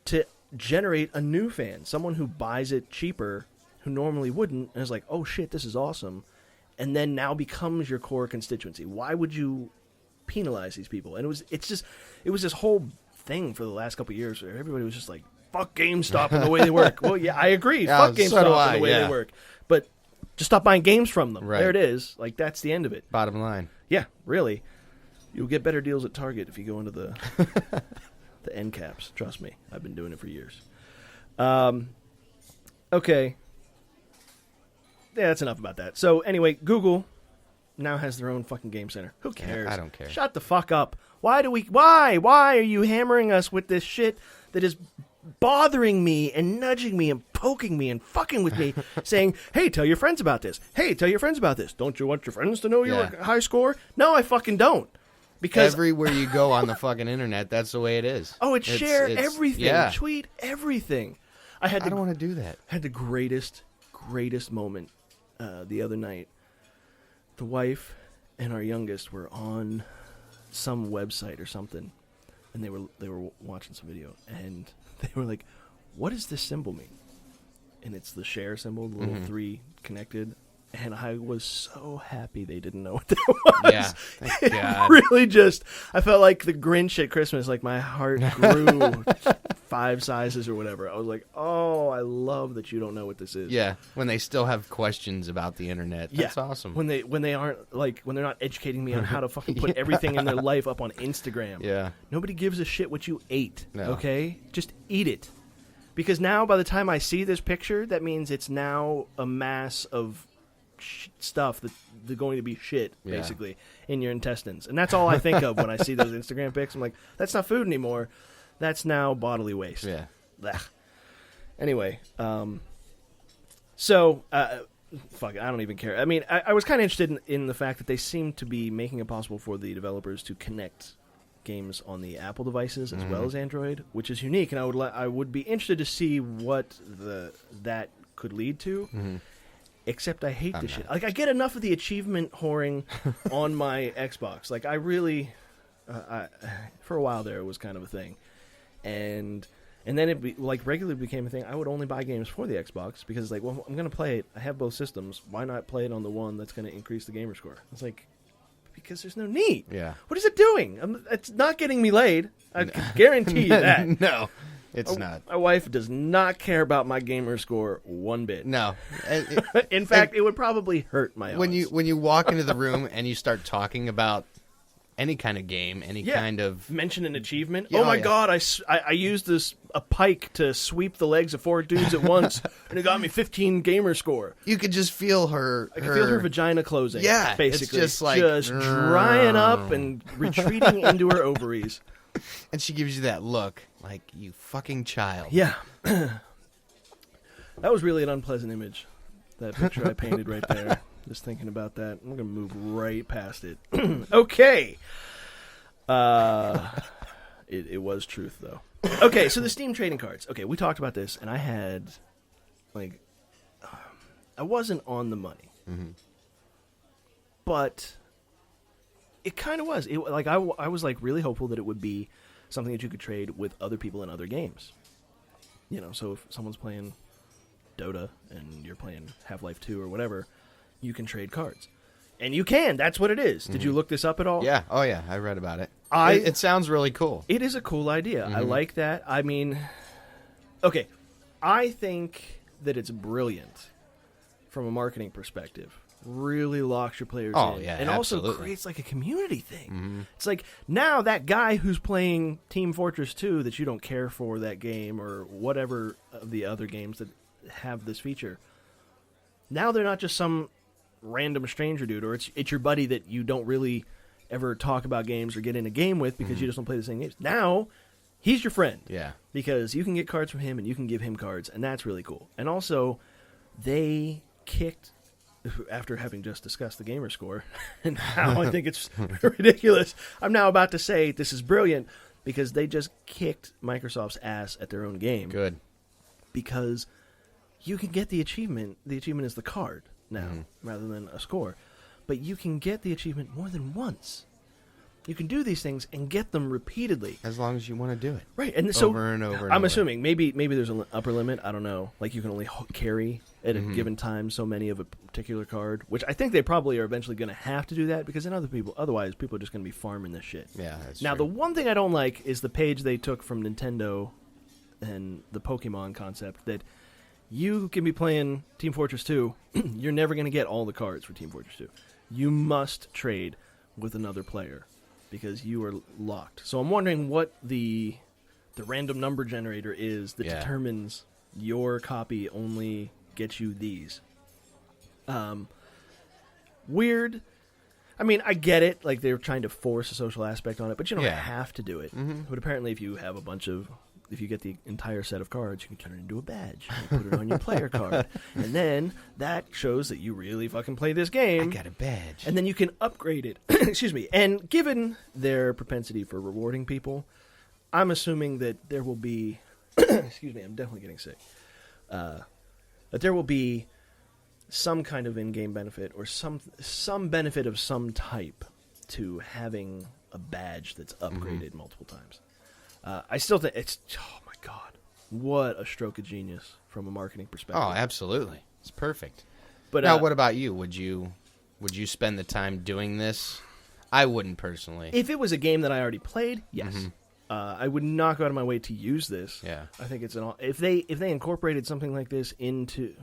to generate a new fan, someone who buys it cheaper, who normally wouldn't, and is like, oh shit, this is awesome, and then now becomes your core constituency. Why would you penalize these people? And it was this whole thing for the last couple of years where everybody was just like, fuck GameStop and the way they work. Well, yeah, I agree. Fuck GameStop and the way they work. But just stop buying games from them.
Right.
There it is. Like, that's the end of it.
Bottom line.
Yeah, really. You'll get better deals at Target if you go into the the end caps. Trust me. I've been doing it for years. Okay. Yeah, that's enough about that. So, anyway, Google now has their own fucking game center. Who cares?
I don't care.
Shut the fuck up. Why are you hammering us with this shit that is bothering me and nudging me and poking me and fucking with me, saying, hey, tell your friends about this. Hey, tell your friends about this. Don't you want your friends to know your high score? No, I fucking don't. Because
everywhere you go on the fucking internet, that's the way it is.
Oh, share everything.
Yeah.
Tweet everything. I don't
want to do that.
I had the greatest moment the other night. The wife and our youngest were on some website or something, and they were watching some video, and they were like, what does this symbol mean? And it's the share symbol, the little three connected. And I was so happy they didn't know what that was.
Yeah, thank God.
Really I felt like the Grinch at Christmas. Like, my heart grew 5 sizes or whatever. I was like, oh, I love that you don't know what this is.
Yeah, when they still have questions about the internet. That's awesome.
When they aren't, like, when they're not educating me on how to fucking put everything in their life up on Instagram.
Yeah.
Nobody gives a shit what you ate,
no.
Okay? Just eat it. Because now, by the time I see this picture, that means it's now a mass of stuff that's going to be shit, basically, in your intestines. And that's all I think of when I see those Instagram pics. I'm like, that's not food anymore. That's now bodily waste.
Yeah.
Blech. Anyway, so, fuck it, I don't even care. I mean, I was kind of interested in the fact that they seem to be making it possible for the developers to connect games on the Apple devices as well as Android, which is unique, and I would be interested to see what that could lead to. Except I hate this shit. Like, I get enough of the achievement whoring on my Xbox. Like, I really, for a while there, it was kind of a thing, and then it regularly became a thing. I would only buy games for the Xbox because it's like, well, I'm going to play it. I have both systems. Why not play it on the one that's going to increase the gamer score? It's like, because there's no need.
Yeah.
What is it doing? It's not getting me laid. I can guarantee you that.
No, it's not.
My wife does not care about my gamer score one bit.
No.
In fact, it would probably hurt my odds.
When you walk into the room and you start talking about any kind of game, any kind of...
Mention an achievement.
Yeah,
oh my god, I used a pike to sweep the legs of 4 dudes at once, and it got me 15 gamer score.
You could just feel her...
I could feel her vagina closing.
Yeah,
basically.
it's just like...
Just drying up and retreating into her ovaries.
And she gives you that look, like, you fucking child.
Yeah. That was really an unpleasant image, that picture I painted right there. Just thinking about that. I'm going to move right past it. Okay. It was truth, though. Okay, so the Steam trading cards. Okay, we talked about this, and I had, like, I wasn't on the money. But it kind of was. I was, like, really hopeful that it would be something that you could trade with other people in other games. You know, so if someone's playing Dota and you're playing Half-Life 2 or whatever, you can trade cards. And you can. That's what it is. Did you look this up at all?
Yeah. Oh, yeah. I read about it. It sounds really cool.
It is a cool idea. I like that. I mean, okay, I think that it's brilliant from a marketing perspective. Really locks your players in.
Yeah,
and
absolutely.
Also creates like a community thing. It's like now that guy who's playing Team Fortress 2 that you don't care for that game or whatever of the other games that have this feature, now they're not just some random stranger dude, or it's your buddy that you don't really ever talk about games or get in a game with because you just don't play the same games. Now, he's your friend.
Yeah.
Because you can get cards from him and you can give him cards, and that's really cool. And also, they kicked, after having just discussed the gamer score, and how I think it's ridiculous, I'm now about to say this is brilliant because they just kicked Microsoft's ass at their own game.
Good.
Because you can get the achievement. The achievement is the card now, rather than a score. But you can get the achievement more than once. You can do these things and get them repeatedly.
As long as you want to do it.
Right. And so
over and over and
I'm
over.
assuming maybe there's an upper limit. I don't know. Like you can only carry at a given time so many of a particular card, which I think they probably are eventually going to have to do that because otherwise people are just going to be farming this shit.
Yeah, that's
Now,
true.
the one thing I don't like is the page they took from Nintendo and the Pokemon concept that you can be playing Team Fortress 2. You're never going to get all the cards for Team Fortress 2. You must trade with another player because you are locked. So I'm wondering what the random number generator is that determines your copy only gets you these. Weird. I mean, I get it. Like, they're trying to force a social aspect on it, but you don't have to do it. But apparently if you have if you get the entire set of cards, you can turn it into a badge and put it on your player card. And then that shows that you really fucking play this game.
I got a badge.
And then you can upgrade it. Excuse me. And given their propensity for rewarding people, I'm assuming that there will be... excuse me, I'm definitely getting sick. That there will be some kind of in-game benefit or some benefit of some type to having a badge that's upgraded multiple times. I still think it's... Oh, my God. What a stroke of genius from a marketing perspective.
Oh, absolutely. It's perfect.
But
now, what about you? Would you spend the time doing this? I wouldn't, personally.
If it was a game that I already played, yes. I would not go out of my way to use this.
Yeah.
I think it's if they incorporated something like this into...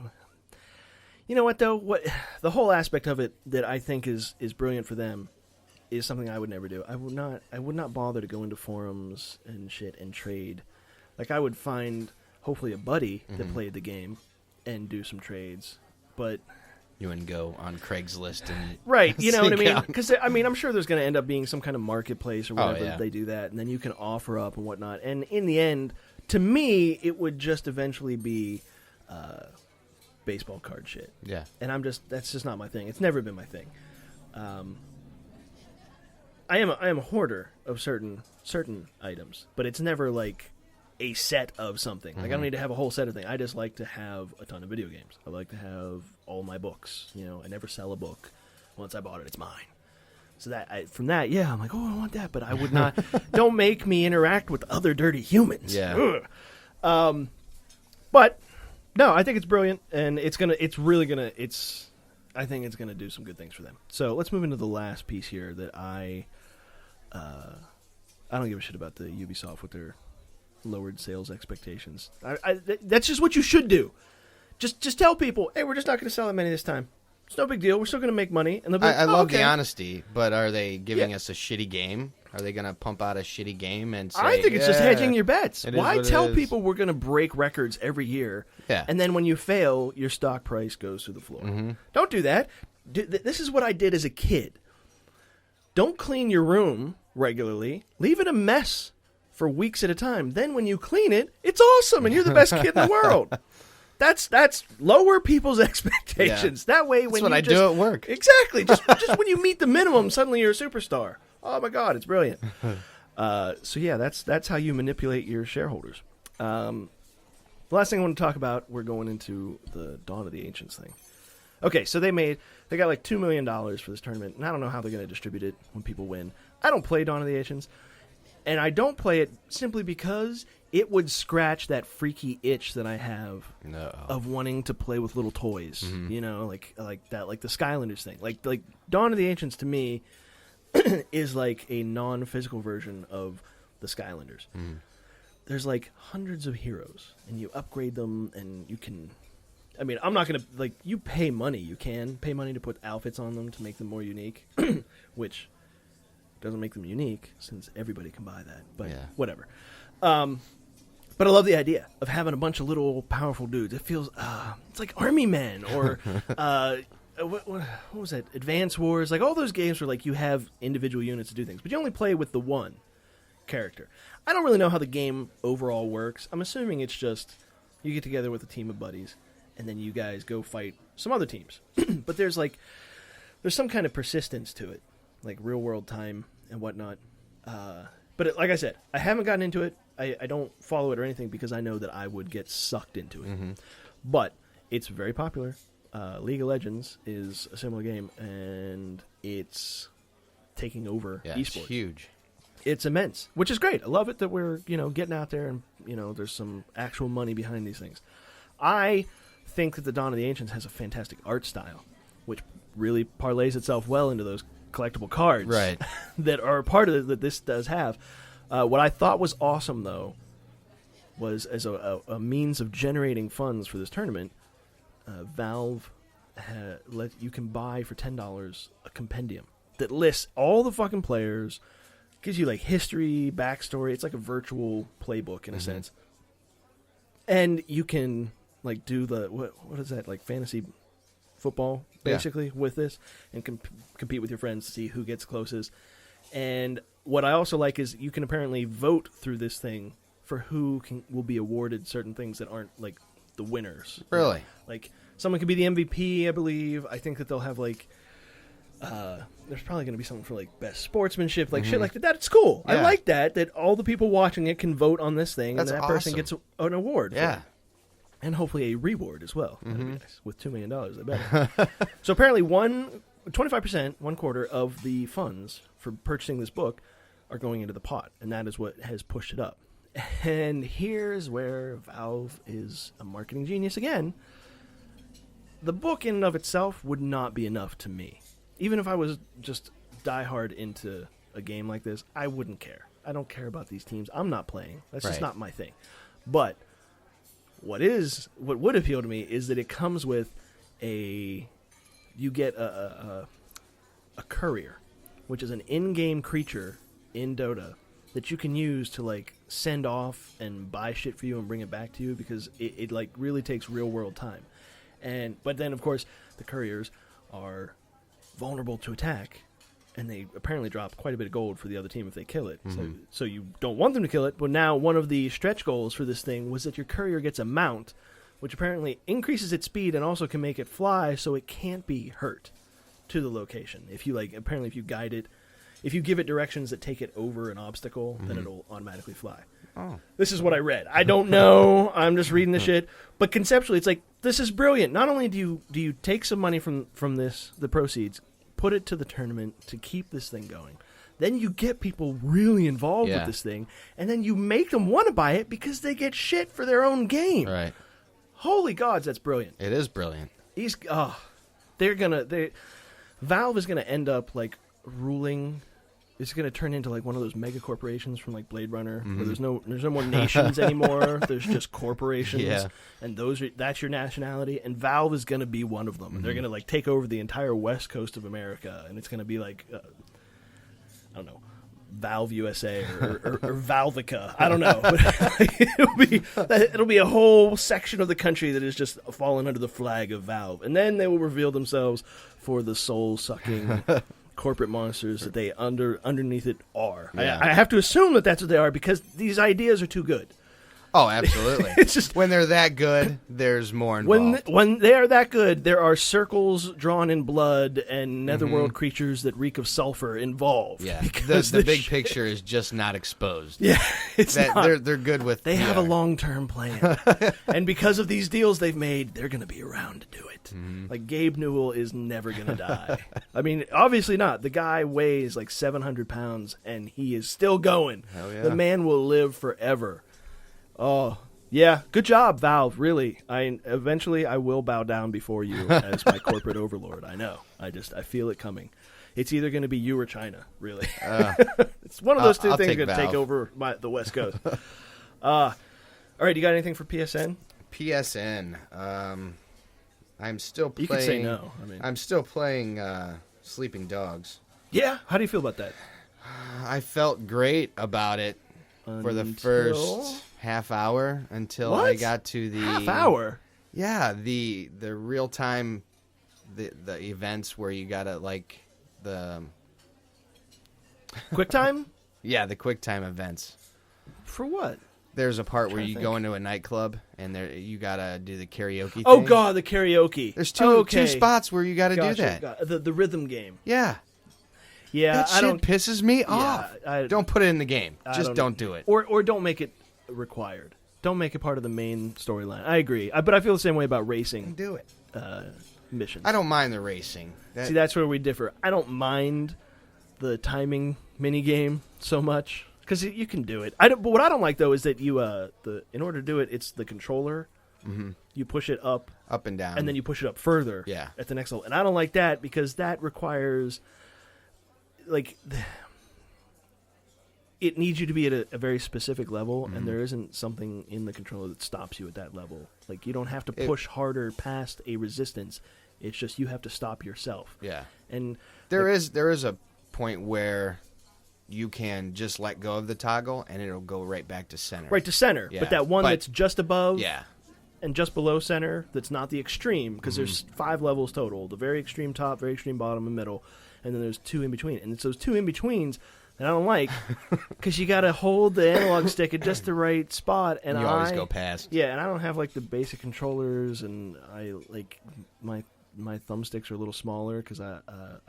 You know what, though? The whole aspect of it that I think is brilliant for them is something I would never do. I would not bother to go into forums and shit and trade. Like, I would find, hopefully, a buddy that played the game and do some trades. But...
You wouldn't go on Craigslist and...
Right, you know what I mean?
out.
Because, I mean, I'm sure there's going to end up being some kind of marketplace or whatever
yeah.
they do that, and then you can offer up and whatnot. And in the end, to me, it would just eventually be baseball card shit.
Yeah.
And that's just not my thing. It's never been my thing. I am a hoarder of certain items, but it's never like a set of something. Like I don't need to have a whole set of things. I just like to have a ton of video games. I like to have all my books. You know, I never sell a book. Once I bought it, it's mine. So from that, yeah, I'm like, oh, I want that, but I would not. Don't make me interact with other dirty humans.
Yeah.
But no, I think it's brilliant, and I think it's gonna do some good things for them. So let's move into the last piece here that I don't give a shit about the Ubisoft with their lowered sales expectations. That's just what you should do. Just tell people, hey, we're just not going to sell that many this time. It's no big deal. We're still going to make money. And they'll be like,
I love
okay.
the honesty, but are they giving us a shitty game? Are they going to pump out a shitty game and say,
I think it's just hedging your bets. Why tell
it
people we're going to break records every year, and then when you fail, your stock price goes through the floor? Don't do that. This is what I did as a kid. Don't clean your room regularly. Leave it a mess for weeks at a time. Then when you clean it, it's awesome, and you're the best kid in the world. That's lower people's expectations. Yeah. That way, when
I do at work.
Exactly. Just when you meet the minimum, suddenly you're a superstar. Oh my God, it's brilliant. So yeah, that's how you manipulate your shareholders. The last thing I want to talk about, we're going into the Dawn of the Ancients thing. Okay, so they got like $2 million for this tournament, and I don't know how they're going to distribute it when people win. I don't play Dawn of the Ancients, and I don't play it simply because it would scratch that freaky itch that I have of wanting to play with little toys. You know, like that, like the Skylanders thing. Like Dawn of the Ancients to me is like a non-physical version of the Skylanders. There's like hundreds of heroes, and you upgrade them, and you can. I mean, I'm not going to, like, you pay money. You can pay money to put outfits on them to make them more unique, which doesn't make them unique since everybody can buy that, but whatever. But I love the idea of having a bunch of little powerful dudes. It feels, it's like Army Men or, what was that, Advance Wars, like all those games where, like, you have individual units to do things, but you only play with the one character. I don't really know how the game overall works. I'm assuming it's just you get together with a team of buddies, and then you guys go fight some other teams. But there's some kind of persistence to it, like real-world time and whatnot. But like I said, I haven't gotten into it. I don't follow it or anything because I know that I would get sucked into it. But it's very popular. League of Legends is a similar game, and it's taking over esports.
It's huge.
It's immense, which is great. I love it that we're getting out there and there's some actual money behind these things. I think that the Dawn of the Ancients has a fantastic art style, which really parlays itself well into those collectible cards that are part of it that this does have. What I thought was awesome, though, was as a means of generating funds for this tournament, Valve you can buy for $10 a compendium that lists all the fucking players, gives you like history, backstory. It's like a virtual playbook in a sense, and you can like do the what is that, like fantasy football basically with this, and compete with your friends to see who gets closest. And what I also like is you can apparently vote through this thing for who will be awarded certain things that aren't like the winners.
Really?
Like someone could be the MVP, I believe. I think that they'll have like there's probably going to be something for like best sportsmanship, like shit like that. That's cool. I like that all the people watching it can vote on this thing.
That's
and that
awesome.
person gets an award.
Yeah.
For it. And hopefully a reward as well. That'd be nice. With $2 million, I bet. So apparently 25%, 1/4 of the funds for purchasing this book are going into the pot, and that is what has pushed it up. And here's where Valve is a marketing genius again. The book in and of itself would not be enough to me. Even if I was just diehard into a game like this, I wouldn't care. I don't care about these teams. I'm not playing. That's just not my thing. But what would appeal to me is that it comes with you get a courier, which is an in-game creature in Dota that you can use to like send off and buy shit for you and bring it back to you, because it like really takes real-world time. But then of course the couriers are vulnerable to attack, and they apparently drop quite a bit of gold for the other team if they kill it. So you don't want them to kill it, but now one of the stretch goals for this thing was that your courier gets a mount, which apparently increases its speed and also can make it fly so it can't be hurt to the location. If you if you guide it If you give it directions that take it over an obstacle, then it'll automatically fly.
Oh.
This is what I read. I don't know. I'm just reading the shit. But conceptually, it's like, this is brilliant. Not only do you take some money from this, the proceeds, put it to the tournament to keep this thing going. Then you get people really involved with this thing, and then you make them want to buy it because they get shit for their own game.
Right.
Holy gods, that's brilliant.
It is brilliant.
Valve is gonna end up like ruling. It's gonna turn into like one of those mega corporations from like Blade Runner, where there's no more nations anymore. There's just corporations, and that's your nationality. And Valve is gonna be one of them. And they're gonna like take over the entire west coast of America, and it's gonna be like. I don't know, Valve USA or Valvica. I don't know. But it'll be a whole section of the country that is just fallen under the flag of Valve, and then they will reveal themselves for the soul-sucking corporate monsters that they underneath it are.
Yeah.
I have to assume that that's what they are because these ideas are too good.
Oh, absolutely.
It's just
when they're that good, there's more involved.
When they are that good, there are circles drawn in blood and netherworld creatures that reek of sulfur involved.
Yeah,
because
the big picture is just not exposed.
Yeah, it's not.
They're good with.
They have a long-term plan, and because of these deals they've made, they're going to be around to do it. Like Gabe Newell is never going to die. I mean, obviously not. The guy weighs like 700 pounds, and he is still going.
Hell yeah.
The man will live forever. Oh, yeah. Good job, Valve, really. Eventually I will bow down before you as my corporate overlord. I know. I feel it coming. It's either going to be you or China, really. It's one of those two things going to take over the West Coast. All right, you got anything for PSN?
PSN. I'm still playing.
You can say no.
I'm still playing Sleeping Dogs.
Yeah? How do you feel about that?
I felt great about it for the first half hour until I got to the
half hour.
Yeah, the real time, the events where you gotta like the
quick time.
Yeah, the quick time events.
For what?
There's a part where you go into a nightclub and you gotta do the karaoke thing.
Oh god, the karaoke.
There's two spots where you gotta do that.
The rhythm game.
Yeah.
Yeah,
that shit pisses me off.
I
don't put it in the game. Just don't do it.
Or don't make it required. Don't make it part of the main storyline. I agree. But I feel the same way about racing.
Do it.
Missions.
I don't mind the racing.
See, that's where we differ. I don't mind the timing minigame so much because you can do it. But what I don't like though is that you in order to do it, it's the controller. Mm-hmm. You push it up
and down,
and then you push it up further.
Yeah.
At the next level, and I don't like that because that requires like. It needs you to be at a very specific level, and there isn't something in the controller that stops you at that level. Like, you don't have to push harder past a resistance. It's just you have to stop yourself.
Yeah.
And
there is a point where you can just let go of the toggle, and it'll go right back to center.
Right to center.
Yeah.
But that one that's just above and just below center, that's not the extreme, because there's 5 levels total. The very extreme top, very extreme bottom, and middle. And then there's 2 in between. And it's those 2 in betweens that I don't like, because you got to hold the analog stick at just the right spot, and
you always go past.
Yeah, and I don't have like the basic controllers, and I like my thumbsticks are a little smaller because I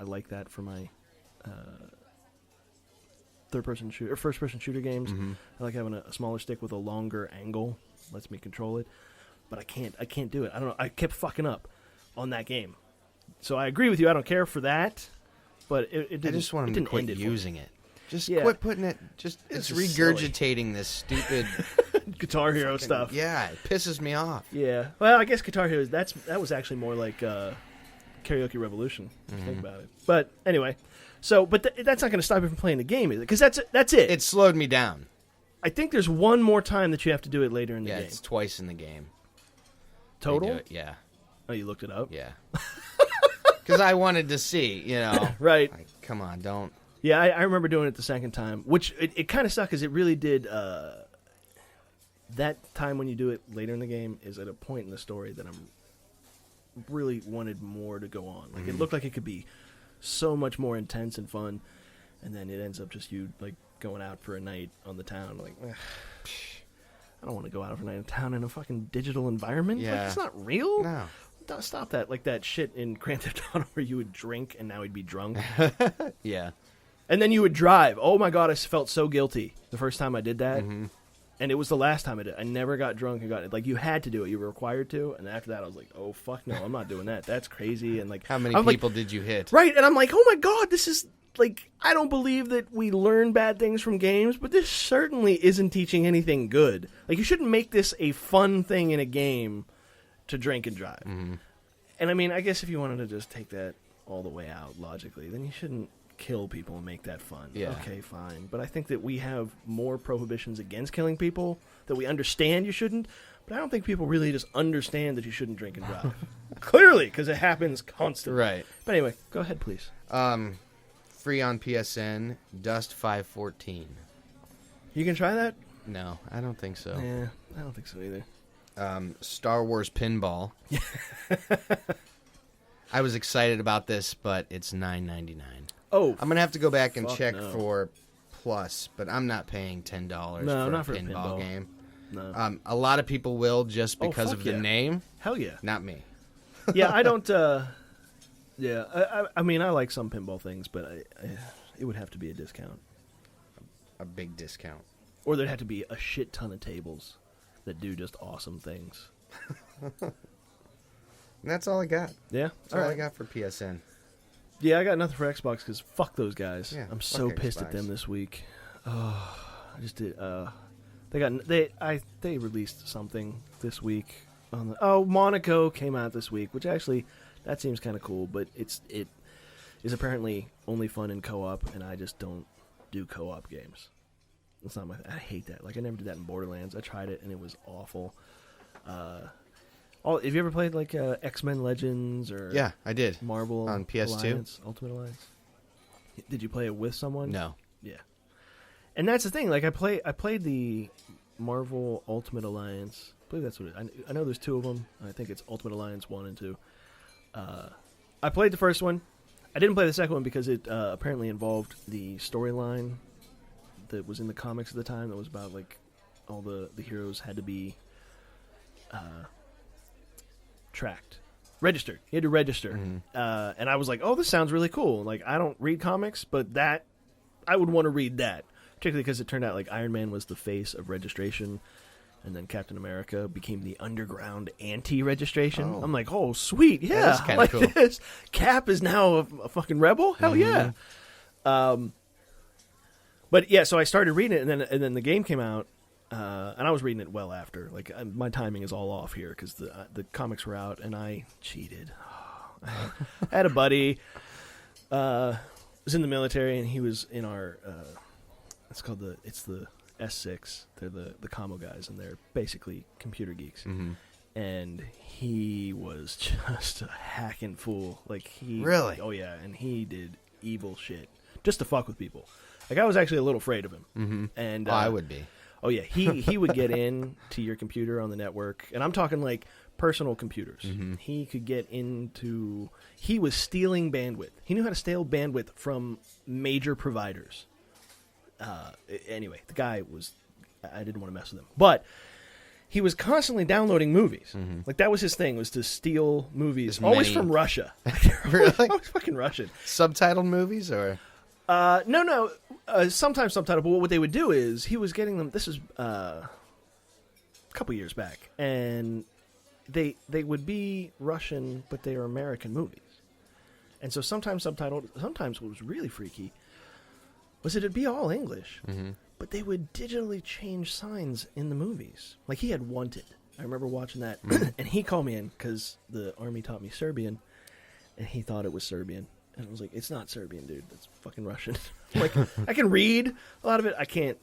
like that for my first-person shooter games. I like having a smaller stick with a longer angle, lets me control it. But I can't do it. I don't know. I kept fucking up on that game, so I agree with you. I don't care for that, but it didn't.
I just want them to quit using it. Just quit putting it. It's regurgitating this stupid
Guitar Hero stuff.
Yeah, it pisses me off.
Yeah. Well, I guess Guitar Hero. That was actually more like Karaoke Revolution. Think about it. But anyway, but that's not going to stop you from playing the game, is it? Because that's it.
It slowed me down.
I think there's one more time that you have to do it later in the game.
Yeah, it's twice in the game.
Total?
Yeah.
Oh, you looked it up?
Yeah. Because I wanted to see,
Right.
Like, come on, don't.
Yeah, I remember doing it the second time, which it kind of sucked because it really did. That time when you do it later in the game is at a point in the story that I'm really wanted more to go on. Like it looked like it could be so much more intense and fun, and then it ends up just you like going out for a night on the town. Like, I don't want to go out for a night in town in a fucking digital environment.
Yeah,
like, it's not real.
No.
Don't stop that. Like that shit in Grand Theft Auto where you would drink and now he'd be drunk.
Yeah.
And then you would drive. Oh my God, I felt so guilty the first time I did that.
Mm-hmm.
And it was the last time I did it. I never got drunk and got it. Like, you had to do it. You were required to. And after that, I was like, oh, fuck no, I'm not doing that. That's crazy. And like,
How many
I'm
people did you hit?
Right. And I'm like, oh my God, this is like, I don't believe that we learn bad things from games, but this certainly isn't teaching anything good. Like, you shouldn't make this a fun thing in a game to drink and drive.
Mm-hmm.
And I mean, I guess if you wanted to just take that all the way out logically, then you shouldn't kill people and make that fun.
Yeah.
Okay, fine. But I think that we have more prohibitions against killing people that we understand you shouldn't, but I don't think people really just understand that you shouldn't drink and drive. Clearly, because it happens constantly.
Right.
But anyway, go ahead, please.
Free on PSN, Dust 514.
You can try that?
No, I don't think so.
Yeah, I don't think so either.
Star Wars Pinball. I was excited about this, but it's $9.99.
Oh,
I'm gonna have to go back and check
no.
for Plus, but I'm not paying $10
No,
for
not
a
for a
pinball
pinball.
game.
no.
A lot of people will just
Oh,
because
fuck
of the
yeah.
name.
Hell yeah.
Not me.
Yeah, I don't, yeah, I mean, I like some pinball things, but it would have to be a discount.
A big discount.
Or there'd have to be a shit ton of tables that do just awesome things.
And that's all I got.
Yeah?
That's all I got for PSN.
Yeah, I got nothing for Xbox because fuck those guys.
Yeah,
I'm so
fuck
pissed
Xbox.
at them this week. Oh, I just did. They released something this week. Monaco came out this week, which actually that seems kind of cool, but it is apparently only fun in co-op, and I just don't do co-op games. It's not I hate that. Like, I never did that in Borderlands. I tried it and it was awful. Have you ever played like X-Men Legends or
Yeah, I did.
Marvel
On PS2?
Alliance, Ultimate Alliance? Did you play it with someone?
No.
Yeah. And that's the thing. Like, I played the Marvel Ultimate Alliance. I believe that's what I know. There's two of them. I think it's Ultimate Alliance 1 and 2. I played the first one. I didn't play the second one because it apparently involved the storyline that was in the comics at the time. That was about like all the heroes had to be tracked, registered. You had to register.
Mm-hmm.
And I was like, oh, this sounds really cool. Like, I don't read comics, but that I would want to read that, particularly because it turned out like Iron Man was the face of registration, and then Captain America became the underground anti-registration.
Oh.
I'm like, oh, sweet, yeah,
That is kinda
like
cool.
this. Cap is now a fucking rebel. Hell yeah. But yeah, so I started reading it, and then the game came out, and I was reading it well after. Like, my timing is all off here because the comics were out, and I cheated. I had a buddy was in the military, and he was in our it's the S6. They're the commo guys, and they're basically computer geeks.
Mm-hmm.
And he was just a hacking fool. Like, he
Really?
Oh yeah, and he did evil shit just to fuck with people. Like, I was actually a little afraid of him.
Mm-hmm.
And
I would be.
Oh yeah, he would get in to your computer on the network, and I'm talking like personal computers.
Mm-hmm.
He could get into. He was stealing bandwidth. He knew how to steal bandwidth from major providers. Anyway, the guy was. I didn't want to mess with him, but he was constantly downloading movies. Mm-hmm. Like, that was his thing, was to steal movies, always from Russia.
Really?
Always fucking Russian.
Subtitled movies or?
No. Sometimes subtitle, but what they would do is he was getting them. This is a couple years back, and they would be Russian, but they are American movies. And so sometimes subtitled. Sometimes what was really freaky was it'd be all English,
Mm-hmm.
but they would digitally change signs in the movies. Like, he had Wanted. I remember watching that, and he called me in because the army taught me Serbian, and he thought it was Serbian. And I was like, it's not Serbian, dude. That's fucking Russian. Like, I can read a lot of it. I can't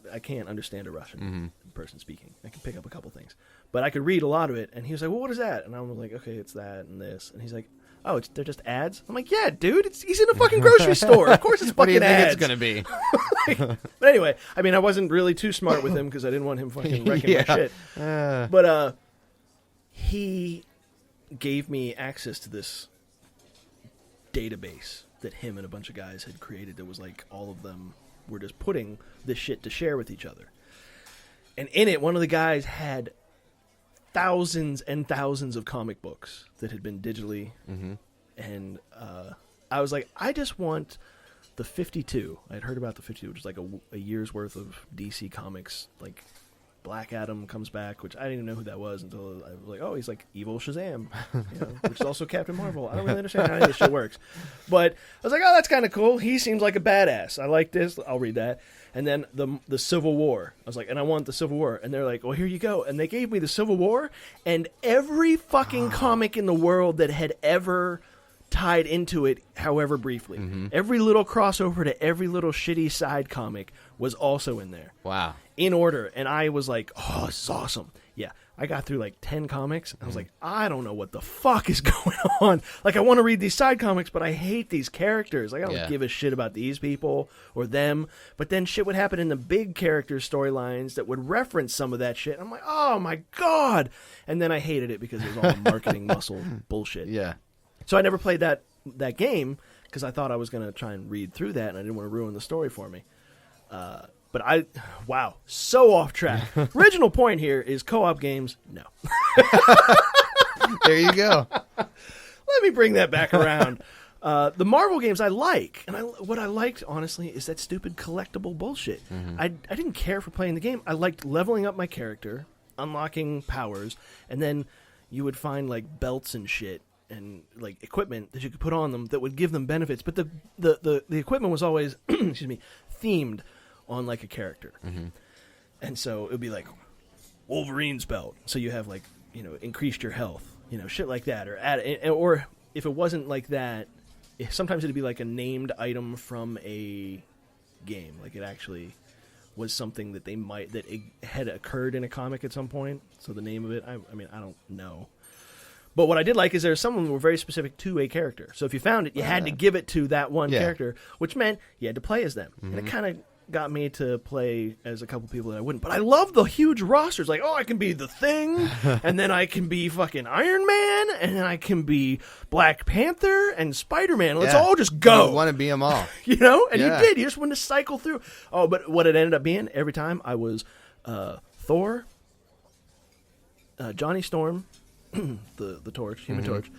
understand a Russian person speaking. I can pick up a couple things. But I could read a lot of it. And he was like, well, what is that? And I was like, okay, it's that and this. And he's like, oh, they're just ads? I'm like, yeah, dude. He's in a fucking grocery store. Of course it's
What do
fucking
you think
ads.
it's going to be?
But anyway, I mean, I wasn't really too smart with him because I didn't want him fucking wrecking my shit.
Uh,
But he gave me access to this database that him and a bunch of guys had created that was like all of them were just putting this shit to share with each other. And in it, one of the guys had thousands and thousands of comic books that had been digitally.
mm-hmm.
And I was like, I just want the 52. I had heard about the 52, which is like a year's worth of DC Comics. Like Black Adam comes back, which I didn't even know who that was until I was like, oh, he's like evil Shazam, which is also Captain Marvel. I don't really understand how any of this shit works. But I was like, oh, that's kind of cool. He seems like a badass. I like this. I'll read that. And then the Civil War. I was like, and I want the Civil War. And they're like, well, here you go. And they gave me the Civil War and every fucking comic in the world that had ever tied into it, however briefly. Every little crossover to every little shitty side comic was also in there.
Wow.
In order. And I was like, oh, this is awesome. Yeah. I got through like 10 comics. I was like, I don't know what the fuck is going on. Like, I want to read these side comics, but I hate these characters. Like, I don't give a shit about these people or them. But then shit would happen in the big character storylines that would reference some of that shit. I'm like, oh my God. And then I hated it because it was all marketing muscle bullshit.
Yeah.
So I never played that game because I thought I was going to try and read through that and I didn't want to ruin the story for me. But wow, so off track. Original point here is co-op games, no.
There you go.
Let me bring that back around. The Marvel games I like, and what I liked, honestly, is that stupid collectible bullshit. I didn't care for playing the game. I liked leveling up my character, unlocking powers, and then you would find like belts and shit and like equipment that you could put on them that would give them benefits. But the equipment was always, excuse me, themed on like a character. And so it would be like Wolverine's belt. So you have like, increased your health, shit like that. Or if it wasn't like that, sometimes it'd be like a named item from a game. Like it actually was something that it had occurred in a comic at some point. So the name of it, I mean, I don't know. But what I did like is there's some of them that were very specific to a character. So if you found it, you had to give it to that one character, which meant you had to play as them. And it kind of got me to play as a couple people that I wouldn't. But I love the huge rosters. Like, oh, I can be the Thing, and then I can be fucking Iron Man, and then I can be Black Panther and Spider-Man. Let's all just go.
You want to be them all.
And you did. You just wanted to cycle through. Oh, but what it ended up being, every time I was Thor, Johnny Storm, the Torch, Human Torch,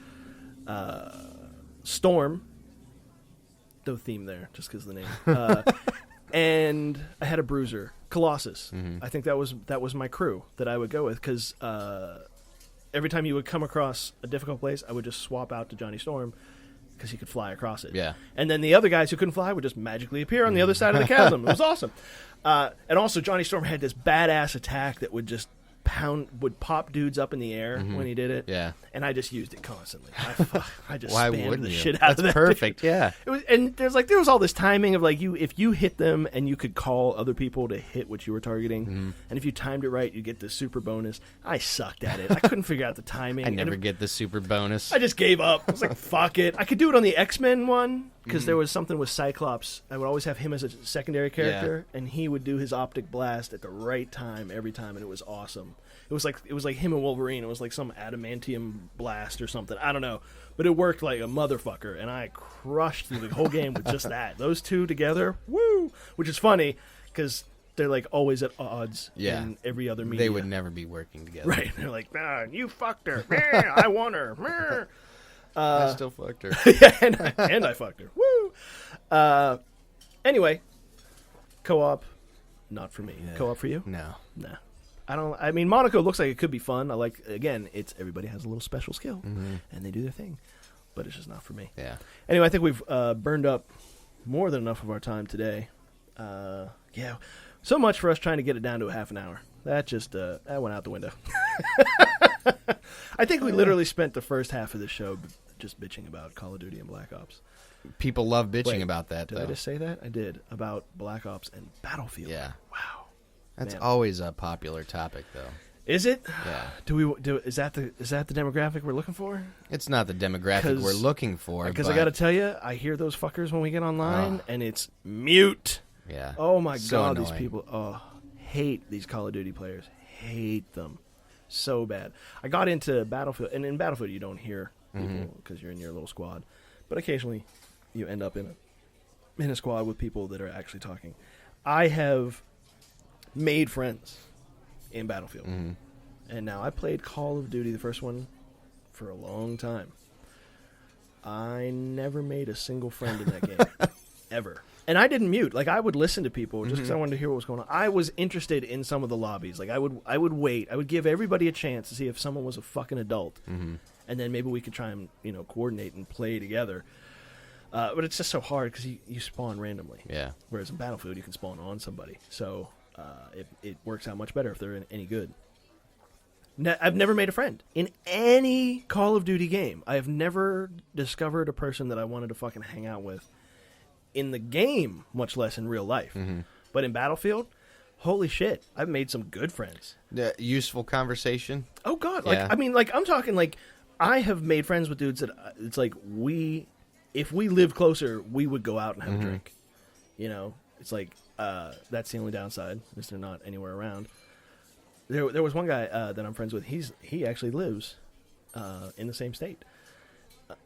Storm, no theme there, just because of the name, and I had a Bruiser, Colossus. I think that was my crew that I would go with, because every time you would come across a difficult place, I would just swap out to Johnny Storm, because he could fly across it. Yeah. And then the other guys who couldn't fly would just magically appear on the other side of the chasm. It was awesome. And also, Johnny Storm had this badass attack that would just pop dudes up in the air when he did it. Yeah. And I just used it constantly. I just spammed the shit out of that.
That's perfect. Yeah.
It was, and there was all this timing of like if you hit them and you could call other people to hit what you were targeting, and if you timed it right, you get the super bonus. I sucked at it. I couldn't figure out the timing.
I never get the super bonus.
I just gave up. I was like, fuck it. I could do it on the X-Men one because there was something with Cyclops. I would always have him as a secondary character, and he would do his optic blast at the right time every time, and it was awesome. It was like him and Wolverine. It was like some adamantium blast or something. I don't know. But it worked like a motherfucker, and I crushed through the whole game with just that. Those two together, woo! Which is funny, because they're like always at odds in every other media.
They would never be working together.
Right. They're like, you fucked her. I won her.
I still fucked her.
and I fucked her. Woo! Anyway, co-op, not for me. Yeah. Co-op for you?
No.
Nah. I mean, Monaco looks like it could be fun. I like, again, it's everybody has a little special skill, and they do their thing. But it's just not for me.
Yeah.
Anyway, I think we've burned up more than enough of our time today. Yeah. So much for us trying to get it down to a half an hour. That just, that went out the window. I think we literally spent the first half of the show just bitching about Call of Duty and Black Ops.
People love bitching about that, though.
Did I just say that? I did. About Black Ops and Battlefield.
Yeah.
Wow.
That's always a popular topic, though.
Is it?
Yeah.
Is that the demographic we're looking for?
It's not the demographic we're looking for.
Because I got to tell you, I hear those fuckers when we get online, and it's mute.
Yeah.
Oh my god,
annoying.
These people hate these Call of Duty players. Hate them so bad. I got into Battlefield, and in Battlefield you don't hear people because you're in your little squad, but occasionally you end up in a squad with people that are actually talking. I have made friends in Battlefield. And now I played Call of Duty, the first one, for a long time. I never made a single friend in that game. ever. And I didn't mute. Like, I would listen to people just because I wanted to hear what was going on. I was interested in some of the lobbies. Like, I would wait. I would give everybody a chance to see if someone was a fucking adult. And then maybe we could try and, coordinate and play together. But it's just so hard because you spawn randomly.
Yeah.
Whereas in Battlefield, you can spawn on somebody. So it works out much better if they're any good. I've never made a friend. In any Call of Duty game, I have never discovered a person that I wanted to fucking hang out with in the game, much less in real life. But in Battlefield, holy shit, I've made some good friends.
Useful conversation.
Oh, God.
Yeah.
I'm talking, I have made friends with dudes that it's like if we lived closer, we would go out and have a drink. It's like, that's the only downside, is they're not anywhere around. There was one guy that I'm friends with. He actually lives in the same state,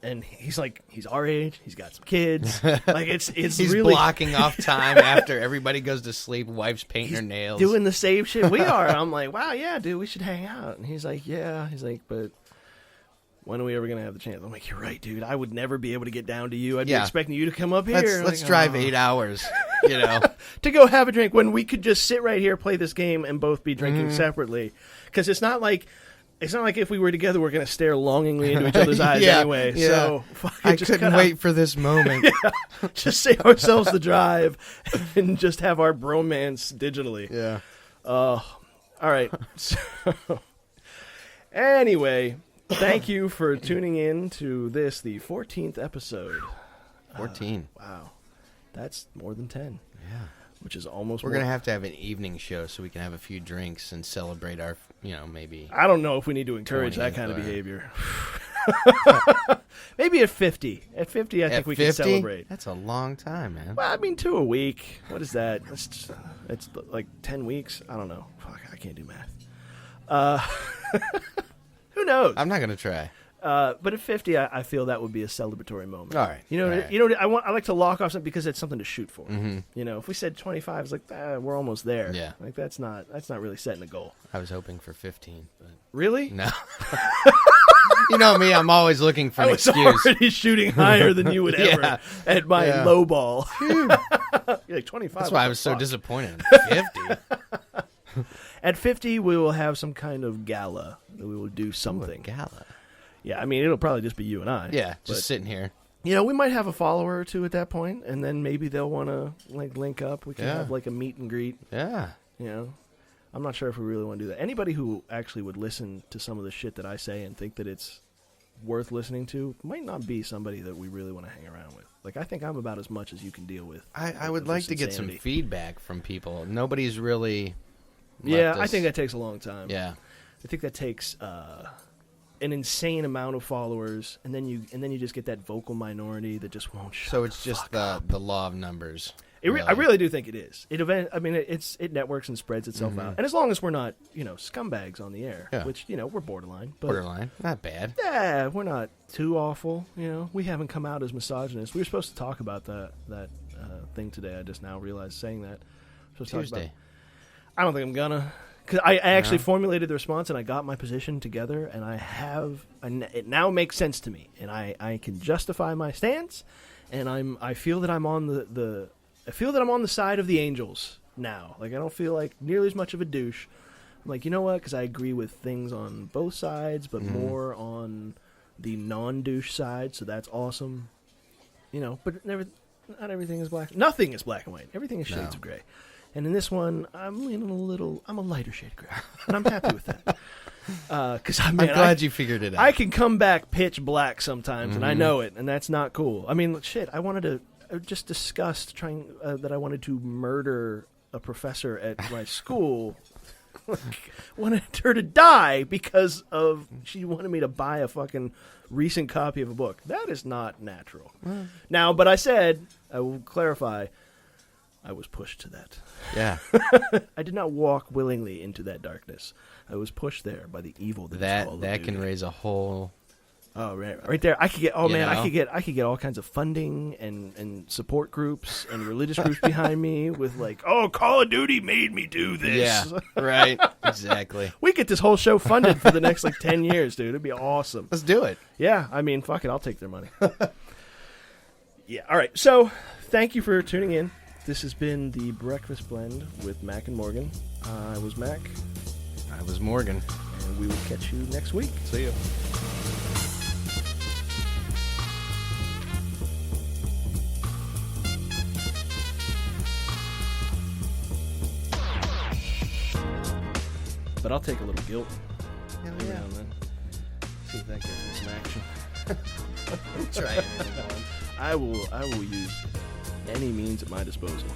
and he's our age. He's got some kids. It's
He's
really
blocking off time after everybody goes to sleep. Wife's painting her nails,
doing the same shit we are. And I'm like, wow, yeah, dude, we should hang out. And he's like, yeah. He's like, but when are we ever gonna have the chance? I'm like, you're right, dude. I would never be able to get down to you. I'd be expecting you to come up here.
Let's drive 8 hours.
To go have a drink when we could just sit right here, play this game, and both be drinking separately. Because it's not like if we were together, we're going to stare longingly into each other's eyes anyway.
Yeah.
So
I couldn't wait for this moment.
Just save ourselves the drive and just have our bromance digitally.
Yeah.
All right. So, anyway, thank you for tuning in to the 14th episode.
14.
Wow. That's more than 10.
Yeah.
Which is almost
We're going to have an evening show so we can have a few drinks and celebrate our, maybe.
I don't know if we need to encourage that kind of behavior. Maybe at 50. At 50, I think we can celebrate.
That's a long time, man.
Well, 2 a week. What is that? It's like 10 weeks. I don't know. Fuck, I can't do math. Who knows?
I'm not going to try.
But at 50, I feel that would be a celebratory moment.
All right.
I like to lock off something because it's something to shoot for. If we said 25, it's like we're almost there.
Yeah.
Like that's not really setting a goal.
I was hoping for 15, but
really?
No. You know me, I'm always looking for an excuse.
I was already shooting higher than you would ever at my low ball. You're like 25.
That's why I was so disappointed. 50.
At 50, we will have some kind of gala. We will do something.
Gala.
Yeah, it'll probably just be you and I.
Yeah, just sitting here.
We might have a follower or two at that point, and then maybe they'll want to link up. We can have a meet and greet.
Yeah.
I'm not sure if we really want to do that. Anybody who actually would listen to some of the shit that I say and think that it's worth listening to might not be somebody that we really want to hang around with. I think I'm about as much as you can deal with.
I would like to get some feedback from people. Nobody's really.
I think that takes a long time.
Yeah.
I think that takes an insane amount of followers, and then you just get that vocal minority that just won't shut
So it's just the law of numbers.
I really do think it is. It networks and spreads itself out, and as long as we're not scumbags on the air, which we're borderline. But,
borderline, not bad.
Yeah, we're not too awful. We haven't come out as misogynists. We were supposed to talk about that thing today. I just now realized saying that.
Tuesday.
I don't think I'm gonna. Because I actually formulated the response, and I got my position together, and it now makes sense to me, and I can justify my stance, and I feel that I'm on the side of the angels now. I don't feel like nearly as much of a douche. I'm like, you know what? Because I agree with things on both sides, but more on the non-douche side, so that's awesome. But not everything is black. Nothing is black and white. Everything is shades of gray. And in this one, I'm leaning I'm a lighter shade of gray. And I'm happy with that. Because I'm
glad you figured it out.
I can come back pitch black sometimes, and I know it, and that's not cool. I wanted to just discussed that I wanted to murder a professor at my school. Wanted her to die because she wanted me to buy a fucking recent copy of a book. That is not natural. Now, but I said, I will clarify, I was pushed to that.
Yeah.
I did not walk willingly into that darkness. I was pushed there by the evil
that can raise a whole.
Oh, right there. I could get. Oh man, I could get all kinds of funding and support groups and religious groups behind me with Call of Duty made me do this.
Yeah, right. Exactly.
We get this whole show funded for the next 10 years, dude. It'd be awesome.
Let's do it.
Yeah, fuck it. I'll take their money. Yeah. All right. So, thank you for tuning in. This has been the Breakfast Blend with Mac and Morgan. I was Mac.
I was Morgan.
And we will catch you next week.
See you.
But I'll take a little guilt.
Hell
every
yeah.
now and then. See if that gets me some action.
Try anything.
I will use any means at my disposal.